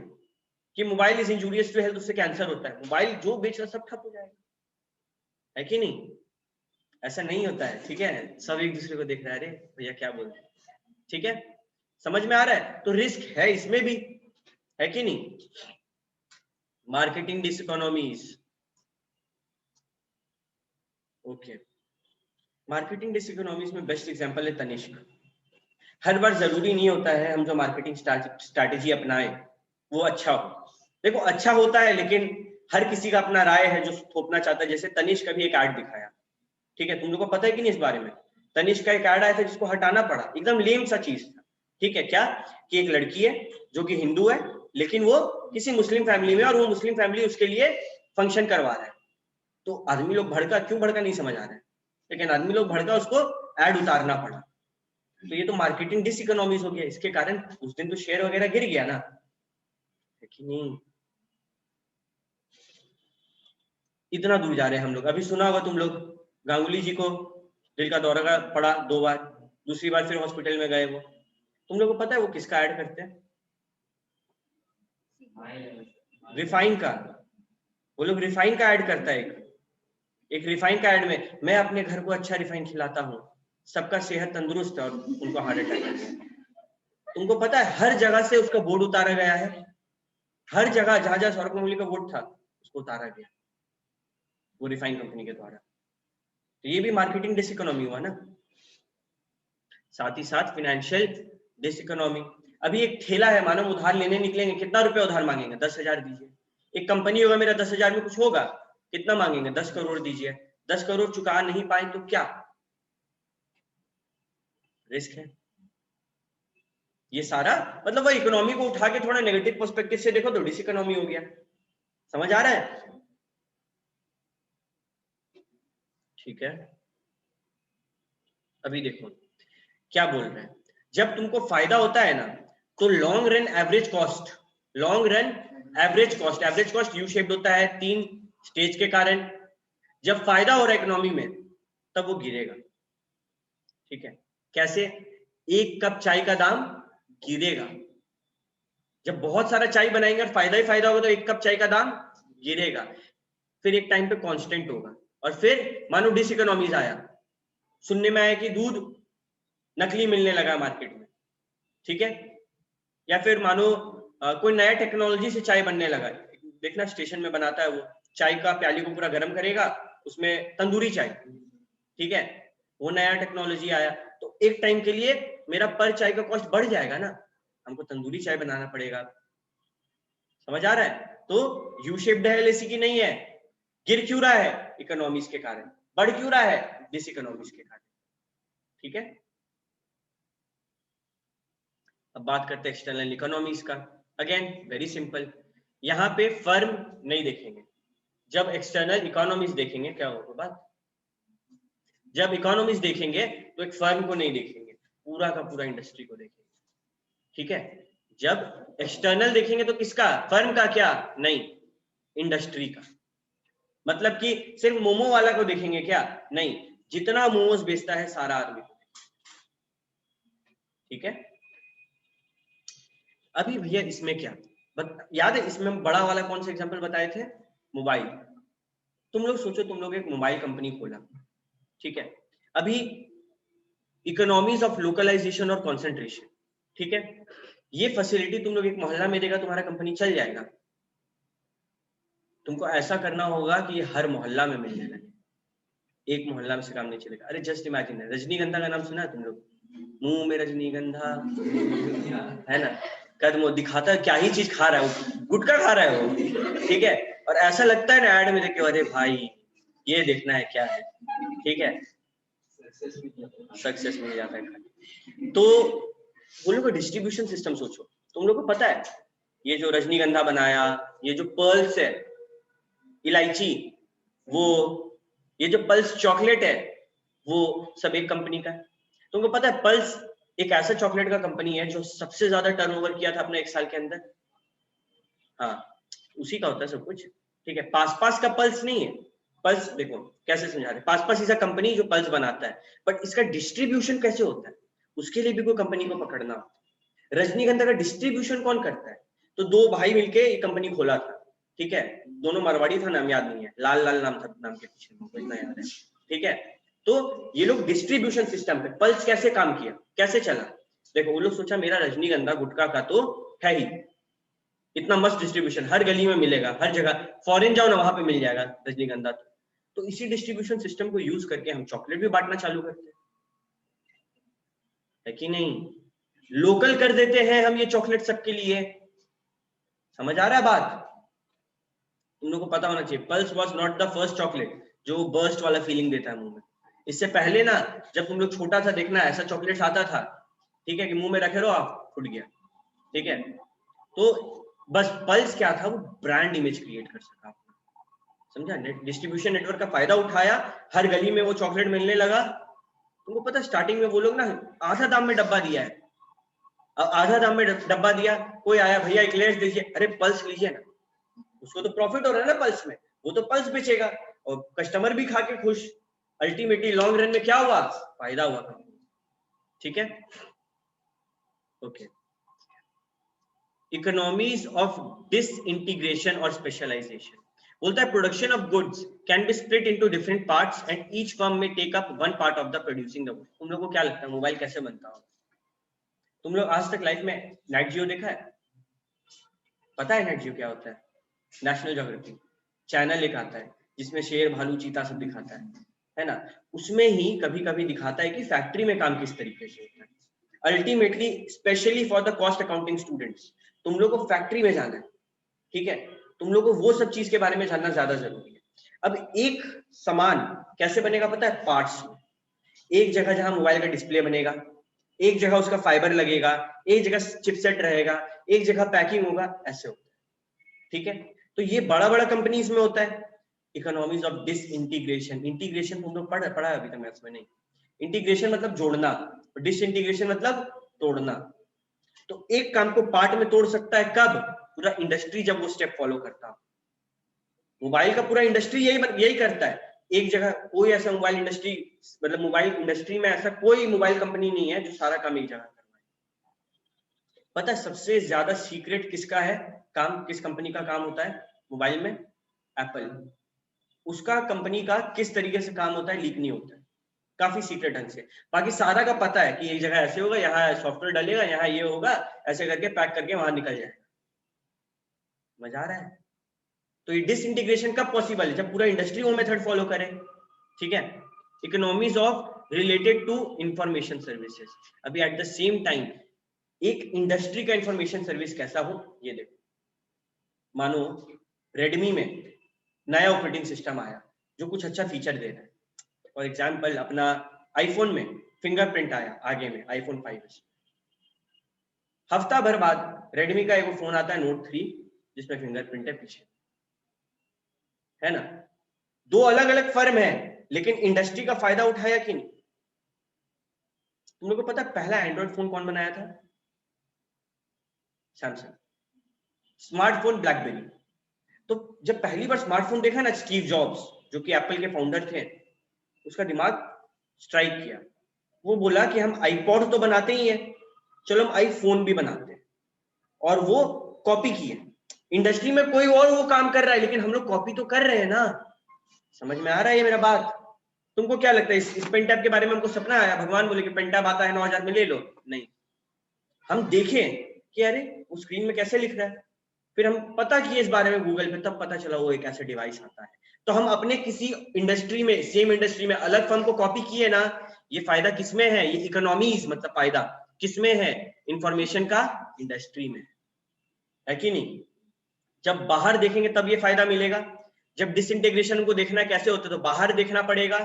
कि mobile is injurious to health, उससे कैंसर होता है, मोबाइल जो बेच रहा सब ठप हो जाएगा, है कि नहीं? ऐसा नहीं होता है, ठीक है? सब एक दूसरे को देख रहा है, अरे भैया क्या बोल रहे हैं, ठीक है? समझ में आ रहा है? तो रिस्क है इसमें भी, है कि नहीं? मार्केटिंग डिसइकोनॉमीज, ओके, मार्केटिंग डिसइकोनॉमीज में बेस्ट एग्जांपल है तनिष्क। हर बार जरूरी नहीं होता है हम जो मार्केटिंग स्ट्रैटेजी अपनाएं वो अच्छा हो, देखो अच्छा होता है लेकिन हर किसी का अपना राय है जो थोपना चाहता है। जैसे तनिष्क का भी एक ऐड दिखाया, ठीक है, तुम लोग को पता है कि नहीं इस बारे में? तनिष्क का एक ऐड आया था जिसको हटाना पड़ा, एकदम लेम सा चीज था। ठीक है, क्या कि एक लड़की है जो कि हिंदू है, लेकिन वो किसी मुस्लिम फैमिली में, और वो मुस्लिम फैमिली उसके लिए फंक्शन करवा रहा है। तो आदमी लोग भड़का, क्यों भड़का नहीं समझ आ रहा है, लेकिन आदमी लोग भड़का, उसको ऐड उतारना पड़ा। तो ये तो मार्केटिंग डिस इकोनॉमीज हो गया। इसके कारण उस दिन तो शेयर वगैरह गिर गया ना, है कि नहीं? इतना दूर जा रहे हैं हम लोग। अभी सुना होगा तुम लोग, गांगुली जी को दिल का दौरा पड़ा 2 बार, दूसरी बार फिर हॉस्पिटल में गए वो। तुम लोग को पता है वो किसका ऐड करते हैं? रिफाइन का। वो लोग रिफाइन का ऐड करता है। एक रिफाइन का ऐड में, मैं अपने घर को अच्छा रिफाइन खिलाता हूँ, सबका सेहत तंदुरुस्त है, और उनको हार्ट अटैक आ गया। तुमको पता है हर जगह से उसका बोर्ड उतारा गया है, हर जगह जहां जहां सौरभ गांगुली का बोर्ड था उसको उतारा गया, वो रिफाइन कंपनी के द्वारा। तो ये भी मार्केटिंग डिस इकोनॉमी हुआ ना। साथ ही साथ फाइनेंशियल डिस इकोनॉमी। अभी एक ठेला है, मानो उधार लेने निकलेंगे, कितना रुपया उधार मांगेंगे? 10,000 दीजिए। एक कंपनी होगा, मेरा 10,000 में कुछ होगा, कितना मांगेंगे? 10 करोड़ दीजिए। 10 करोड़ चुका नहीं पाए तो क्या रिस्क है? ये सारा मतलब वो इकोनॉमी को उठा के थोड़ा नेगेटिव पर्सपेक्टिव से देखो तो डिस इकोनॉमी हो गया। समझ आ रहा है? ठीक है, अभी देखो क्या बोल रहे हैं। जब तुमको फायदा होता है ना, तो long run average cost, long run average cost U shaped होता है 3 स्टेज के कारण। जब फायदा हो रहा है इकोनॉमी में, तब वो गिरेगा। ठीक है, कैसे? 1 कप चाय का दाम गिरेगा। जब बहुत सारा चाय बनाएंगे और फायदा ही फायदा होगा, तो 1 कप चाय का दाम गिरेगा। फिर एक टाइम पे कांस्टेंट होगा, और फिर मानो डिस इकोनॉमीज आया। सुनने में आया कि दूध नकली मिलने लगा मार्केट में, ठीक है, या फिर मानो कोई नया टेक्नोलॉजी से चाय बनने लगा। देखना स्टेशन में बनाता है वो, चाय का प्याली को पूरा गर्म करेगा, उसमें तंदूरी चाय, ठीक है, वो नया टेक्नोलॉजी आया। तो एक टाइम के लिए मेरा पर चाय का कॉस्ट बढ़ जाएगा ना, हमको तंदूरी चाय बनाना पड़ेगा। समझ आ रहा है? तो यू शेप्ड है, एलएसी की नहीं है। गिर क्यों रहा है? इकोनॉमीज के कारण। बढ़ क्यों रहा है? डिस इकोनॉमीज के कारण। ठीक है, अब बात करते हैं एक्सटर्नल इकोनॉमीज का। अगेन वेरी सिंपल, यहाँ पे फर्म नहीं देखेंगे। जब एक्सटर्नल इकोनॉमीज देखेंगे क्या होगा बात? जब इकोनॉमीज देखेंगे तो एक फर्म को नहीं देखेंगे, पूरा का पूरा इंडस्ट्री को देखेंगे। ठीक है, जब एक्सटर्नल देखेंगे तो किसका? फर्म का क्या? नहीं, इंडस्ट्री का। मतलब कि सिर्फ मोमो वाला को देखेंगे क्या? नहीं, जितना मोमोज बेचता है सारा आदमी को। ठीक है, अभी भैया इसमें क्या याद है? इसमें बड़ा वाला कौन सा एग्जांपल बताए थे? मोबाइल। तुम लोग सोचो, तुम लोग एक मोबाइल कंपनी खोला, ठीक है, अभी इकोनॉमीज ऑफ लोकलाइजेशन और कॉन्सेंट्रेशन, ठीक है, ये फैसिलिटी तुम लोग एक मोहल्ला में देगा, तुम्हारा कंपनी चल जाएगा? तुमको ऐसा करना होगा कि ये हर मोहल्ला में मिलने लगे। एक मोहल्ला में से काम नहीं चलेगा। अरे जस्ट इमेजिन, है रजनीगंधा का नाम सुना है तुम लोग? मुंह में रजनीगंधा है ना, कद वो दिखाता है क्या ही चीज खा रहा है वो, गुटखा खा रहा है वो, ठीक है, और ऐसा लगता है ना ऐड में देख के, अरे भाई ये देखना है क्या है, ठीक है, सक्सेस मिल जाता है। तो वो लोग का डिस्ट्रीब्यूशन सिस्टम सोचो। तुम लोग को पता है ये जो रजनीगंधा बनाया, ये जो पर्ल्स है, इलायची, वो ये जो पल्स चॉकलेट है, वो सब एक कंपनी का है। तुमको पता है पल्स एक ऐसा चॉकलेट का कंपनी है जो सबसे ज्यादा टर्नओवर किया था अपने 1 साल के अंदर। हाँ, उसी का होता है सब कुछ। ठीक है, पास पास का पल्स नहीं है। पल्स देखो कैसे समझा रहे, पास पास इस कंपनी जो पल्स बनाता है, बट इसका डिस्ट्रीब्यूशन कैसे होता है, उसके लिए भी कोई कंपनी को पकड़ना होता है। रजनीगंधा का डिस्ट्रीब्यूशन कौन करता है? तो 2 भाई मिलके एक कंपनी खोला था, ठीक है, दोनों मारवाड़ी था, नाम याद नहीं है, लाल लाल नाम था नाम के पीछे, मुझे इतना याद है। ठीक है, तो ये लोग डिस्ट्रीब्यूशन सिस्टम पे पल्स कैसे काम किया, कैसे चला? देखो वो लोग सोचा मेरा रजनीगंधा गुटखा का तो है ही, इतना मस्त डिस्ट्रीब्यूशन, हर गली में मिलेगा, हर जगह, फॉरेन जाओ ना वहां पे मिल जाएगा रजनीगंधा। तो इसी डिस्ट्रीब्यूशन सिस्टम को यूज करके हम चॉकलेट भी बांटना चालू करते हैं, है कि नहीं? लोकल कर देते हैं हम ये चॉकलेट सबके लिए। समझ आ रहा है बात? तुम लोग को पता होना चाहिए, pulse was not the first chocolate जो बर्स्ट वाला फीलिंग देता है मुंह में। इससे पहले ना जब तुम लोग छोटा था देखना ऐसा चॉकलेट आता था, ठीक है, कि मुंह में रखे रहो आप फूट गया, ठीक है। तो बस पल्स क्या था, वो ब्रांड इमेज क्रिएट कर सका, समझा, डिस्ट्रीब्यूशन नेटवर्क का फायदा उठाया, हर गली में वो चॉकलेट मिलने लगा। तुमको पता स्टार्टिंग में वो लोग ना आधा दाम में डब्बा दिया है, आधा दाम में डब्बा दिया, कोई आया भैया एक्लेयर्स दीजिए, अरे पल्स लीजिए ना, उसको तो प्रॉफिट हो रहा है ना पल्स में, वो तो पल्स बेचेगा और कस्टमर भी खा के खुश, अल्टीमेटली लॉन्ग रन में क्या हुआ, फायदा हुआ, ठीक है। ओके, इकोनॉमीज ऑफ डिसइंटीग्रेशन और स्पेशलाइजेशन बोलता है production of goods can be split into different parts and each firm में take up one part of the producing the good. तुम लोगों को क्या लगता है मोबाइल कैसे बनता होगा? तुम लोग आज तक लाइफ में नेट जियो देखा है? पता है नेट जियो क्या होता है? नेशनल ज्योग्राफी चैनल एक आता है जिसमें शेर भालू चीता सब दिखाता है ना, उसमें ही कभी कभी दिखाता है कि फैक्ट्री में काम किस तरीके से होता है। Ultimately specially for the cost accounting students, तुम लोग को फैक्ट्री में जाना है, ठीक है, तुम लोग को वो सब चीज के बारे में जानना ज्यादा जरूरी है। अब एक सामान कैसे बनेगा पता है? पार्ट्स में, एक जगह जहां मोबाइल का डिस्प्ले बनेगा, एक जगह उसका फाइबर लगेगा, एक जगह चिपसेट रहेगा, एक जगह पैकिंग होगा, ऐसे होता है, ठीक है। तो ये बड़ा बड़ा कंपनीज में होता है। इकोनॉमीज ऑफ डिसइंटीग्रेशन, इंटीग्रेशन तुम लोग पढ़ा है अभी तक मैथ्स में नहीं, इंटीग्रेशन मतलब जोड़ना, डिसइंटीग्रेशन मतलब तोड़ना। तो एक काम को पार्ट में तोड़ सकता है कब? पूरा इंडस्ट्री जब वो स्टेप फॉलो करता है। मोबाइल का पूरा इंडस्ट्री यही करता है। एक जगह कोई ऐसा मोबाइल इंडस्ट्री, मतलब मोबाइल इंडस्ट्री में ऐसा कोई मोबाइल कंपनी नहीं है जो सारा काम एक जगह करवाए। पता है सबसे ज्यादा सीक्रेट किसका है काम, किस कंपनी का काम होता है मोबाइल में? एप्पल। उसका कंपनी का किस तरीके से काम होता है लीक नहीं होता है, काफी सीक्रेट ढंग से। बाकी सारा का पता है कि एक जगह ऐसे होगा, यहाँ सॉफ्टवेयर डालेगा, यहाँ ये होगा, ऐसे करके पैक करके वहां निकल जाएगा। मजा आ रहा है? तो ये डिसइंटीग्रेशन कब पॉसिबल है? जब पूरा इंडस्ट्री वो मेथड फॉलो करे, ठीक है। Economies of related to information services, अभी एट द सेम टाइम एक इंडस्ट्री का इंफॉर्मेशन सर्विस कैसा हो ये देखो। मानो रेडमी में नया ऑपरेटिंग सिस्टम आया जो कुछ अच्छा फीचर दे रहा है, फॉर एग्जाम्पल अपना आईफोन में फिंगरप्रिंट आया आगे में, आईफोन 5 हफ्ता भर बाद रेडमी का एक फोन आता है नोट 3 जिसमें फिंगरप्रिंट है पीछे, है ना। दो अलग अलग फर्म है लेकिन इंडस्ट्री का फायदा उठाया कि नहीं? तुम लोगों को पता पहला एंड्रॉइड फोन कौन बनाया था? सैमसंग। Smartphone blackberry. तो जब पहली बार स्मार्टफोन देखा ना स्टीव जॉब्स जो कि एप्पल के फाउंडर थे, उसका दिमाग स्ट्राइक किया, वो बोला कि हम आईपॉड तो बनाते ही है, चलो हम आईफोन भी बनाते हैं, और वो कॉपी किए। इंडस्ट्री में कोई और वो काम कर रहा है लेकिन हम लोग कॉपी तो कर रहे हैं ना। समझ में आ रहा है ये मेरा बात? तुमको क्या लगता है इस पेन टैब के बारे में हमको सपना आया, भगवान बोले कि पेन टैब आता है 9,000 में ले लो? नहीं, हम देखें कि अरे वो स्क्रीन में कैसे लिख रहा है, फिर हम पता किए इस बारे में गूगल पे, तब पता चला वो एक ऐसा डिवाइस आता है। तो हम अपने किसी इंडस्ट्री में, सेम इंडस्ट्री में अलग फर्म को कॉपी किए ना, ये फायदा किसमें है? ये इकोनॉमीज मतलब फायदा किसमें है? इंफॉर्मेशन का इंडस्ट्री में, है कि नहीं? जब बाहर देखेंगे तब ये फायदा मिलेगा। जब डिसइंटीग्रेशन को देखना कैसे होता है तो बाहर देखना पड़ेगा,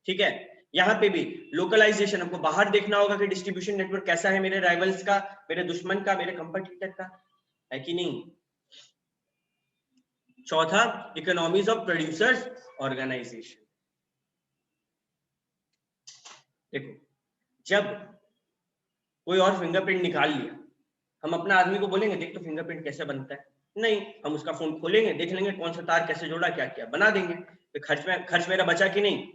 ठीक है। यहाँ पे भी लोकलाइजेशन, हमको बाहर देखना होगा कि डिस्ट्रीब्यूशन नेटवर्क कैसा है मेरे राइवल्स का, मेरे दुश्मन का, मेरे कंपटीटर का, है कि नहीं? चौथा, इकोनॉमीज ऑफ प्रोड्यूसर्स ऑर्गेनाइजेशन। देखो जब कोई और फिंगरप्रिंट निकाल लिया, हम अपना आदमी को बोलेंगे देख तो फिंगरप्रिंट कैसे बनता है? नहीं, हम उसका फोन खोलेंगे, देख लेंगे कौन सा तार कैसे जोड़ा, क्या क्या बना देंगे, तो खर्च मेरा बचा कि नहीं?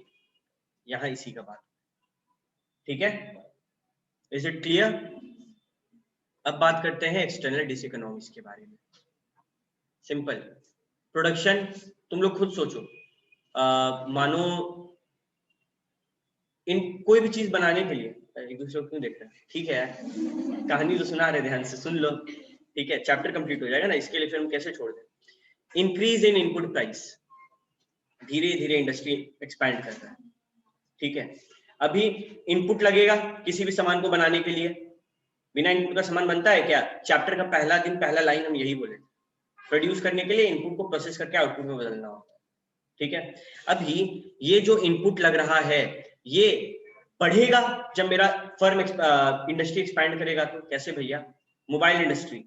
यहाँ इसी का बात, ठीक है। Is it clear? अब बात करते हैं एक्सटर्नल डिसइकोनॉमीज के बारे में। सिंपल प्रोडक्शन, तुम लोग खुद सोचो, मानो इन कोई भी चीज बनाने के लिए, एक दूसरे को क्यों देख रहे हैं, ठीक है यार, कहानी तो सुना रहे, ध्यान से सुन लो, ठीक है, चैप्टर कंप्लीट हो जाएगा ना, इसके लिए फिर हम कैसे छोड़ दें। इंक्रीज इन इनपुट प्राइस, धीरे धीरे इंडस्ट्री एक्सपैंड कर रहा है, ठीक है। अभी इनपुट लगेगा किसी भी सामान को बनाने के लिए, बिना इनपुट का सामान बनता है क्या? चैप्टर का पहला दिन पहला लाइन हम यही बोले, प्रोड्यूस करने के लिए इनपुट को प्रोसेस करके आउटपुट में बदलना होता है, ठीक है। अभी ये जो इनपुट लग रहा है ये बढ़ेगा जब मेरा फर्म इंडस्ट्री एक्सपैंड करेगा। तो कैसे भैया? मोबाइल इंडस्ट्री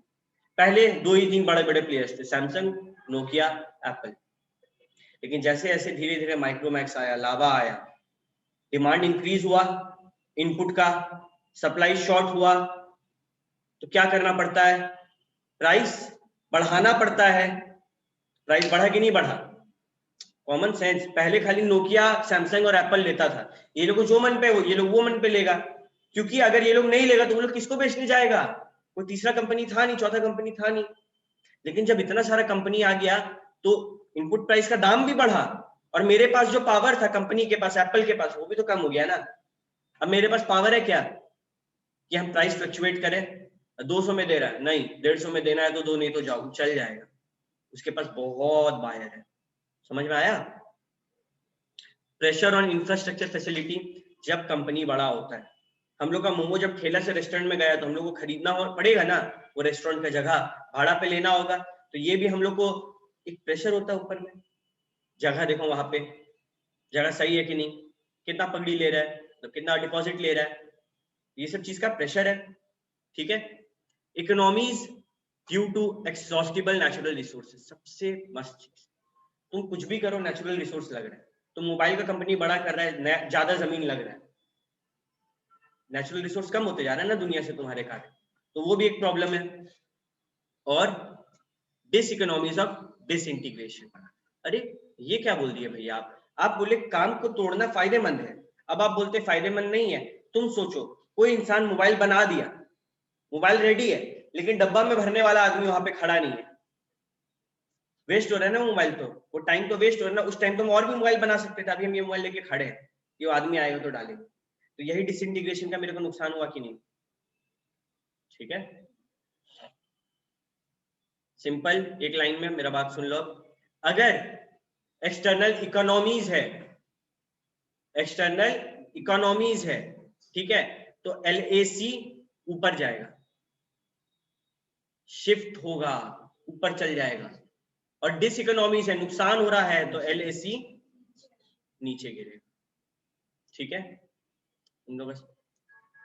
पहले 2 ही 3 बड़े बड़े प्लेयर्स थे, सैमसंग, नोकिया, एप्पल। लेकिन जैसे जैसे धीरे धीरे माइक्रोमैक्स आया, लावा आया, डिमांड इंक्रीज हुआ, इनपुट का सप्लाई शॉर्ट हुआ, तो क्या करना पड़ता है? प्राइस बढ़ाना पड़ता है। प्राइस बढ़ा कि नहीं बढ़ा? Common sense. पहले खाली नोकिया, सैमसंग और एप्पल लेता था, ये लोग जो मन पे वो, ये लोग वो मन पे लेगा, क्योंकि अगर ये लोग नहीं लेगा तो वो लोग किसको बेचने जाएगा? कोई तीसरा कंपनी था नहीं, चौथा कंपनी था नहीं। लेकिन जब इतना सारा कंपनी आ गया तो इनपुट प्राइस का दाम भी बढ़ा, और मेरे पास जो पावर था कंपनी के पास, एप्पल के पास, वो भी तो कम हो गया ना। अब मेरे पास पावर है क्या कि हम प्राइस फ्लक्चुएट करें? 200 में दे रहा है, नहीं 150 में देना है तो दो, नहीं तो जाओ, चल जाएगा। उसके पास बहुत बायर है। समझ में आया? Pressure on infrastructure facility. जब कंपनी बड़ा होता है, हम लोग का मोमो जब ठेला से रेस्टोरेंट में गया तो हम लोग को खरीदना पड़ेगा ना, वो रेस्टोरेंट का जगह भाड़ा पे लेना होगा, तो ये भी हम लोग को एक प्रेशर होता है ऊपर में। जगह देखो वहां पे, जगह सही है कि नहीं, कितना पगड़ी ले रहा है, तो कितना डिपॉजिट ले रहा है, ये सब चीज का प्रेशर है। ठीक है। Economies due to exhaustible natural resources, सबसे मस्त चीज। तुम कुछ भी करो, नेचुरल रिसोर्स लग रहा है। तुम मोबाइल का कंपनी बड़ा कर रहा है, ज्यादा जमीन लग रहा है, नेचुरल रिसोर्स कम होते जा रहा है ना दुनिया से तुम्हारे कारण, तो वो भी एक प्रॉब्लम है। और डिस इकोनॉमीज ऑफ डिसइंटीग्रेशन। अरे ये क्या बोल दिए भैया आप बोले काम को तोड़ना फायदेमंद है, अब आप बोलते फायदेमंद नहीं है। तुम सोचो, कोई इंसान मोबाइल बना दिया, मोबाइल रेडी है, लेकिन डब्बा में भरने वाला आदमी वहां पे खड़ा नहीं है, वेस्ट हो रहा है ना मोबाइल, तो वो टाइम तो वेस्ट हो रहा है ना। उस टाइम तो हम और भी मोबाइल बना सकते थे, अभी हम ये मोबाइल लेके खड़े हैं, ये आदमी आएगा तो डालेंगे। तो यही डिसइंटीग्रेशन का मेरे को नुकसान हुआ कि नहीं? ठीक है, सिंपल एक लाइन में मेरा बात सुन लो। अगर एक्सटर्नल इकोनॉमीज है, एक्सटर्नल इकोनॉमीज है, ठीक है, तो LAC ऊपर जाएगा, शिफ्ट होगा, ऊपर चल जाएगा। और डिस इकोनॉमीज है, नुकसान हो रहा है, तो LAC नीचे गिरेगा। ठीक है, तुम लोग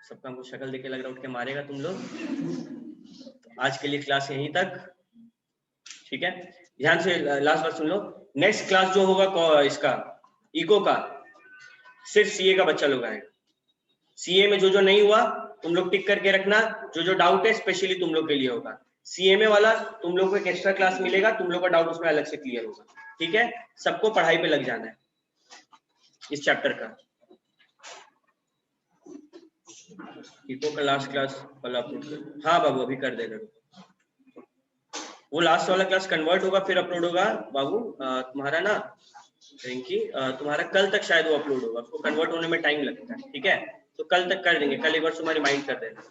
सबका हमको शक्ल देख के लग रहा है उठ के मारेगा तुम लोग। तो आज के लिए क्लास यहीं तक। ठीक है, ध्यान से लास्ट बार सुन लो। नेक्स्ट क्लास जो होगा इसका इको का, सिर्फ CA का बच्चा लोग आएगा। CA में जो जो नहीं हुआ तुम लोग टिक करके रखना, जो जो डाउट है स्पेशली तुम लोग के लिए होगा। CMA वाला तुम लोग को एक एक्स्ट्रा क्लास मिलेगा, तुम लोग का डाउट उसमें अलग से क्लियर होगा। ठीक है, सबको पढ़ाई पे लग जाना है इस चैप्टर का। इको का लास्ट क्लास वाला अपलोड कर, हाँ बाबू अभी कर देना। वो लास्ट वाला क्लास कन्वर्ट होगा फिर अपलोड होगा बाबू, तुम्हारा ना रिंकी, तुम्हारा कल तक शायद वो अपलोड होगा, उसको कन्वर्ट होने में टाइम लगता है। ठीक है, तो कल तक कर देंगे, कल एक बार तुम्हारी माइंड कर देना।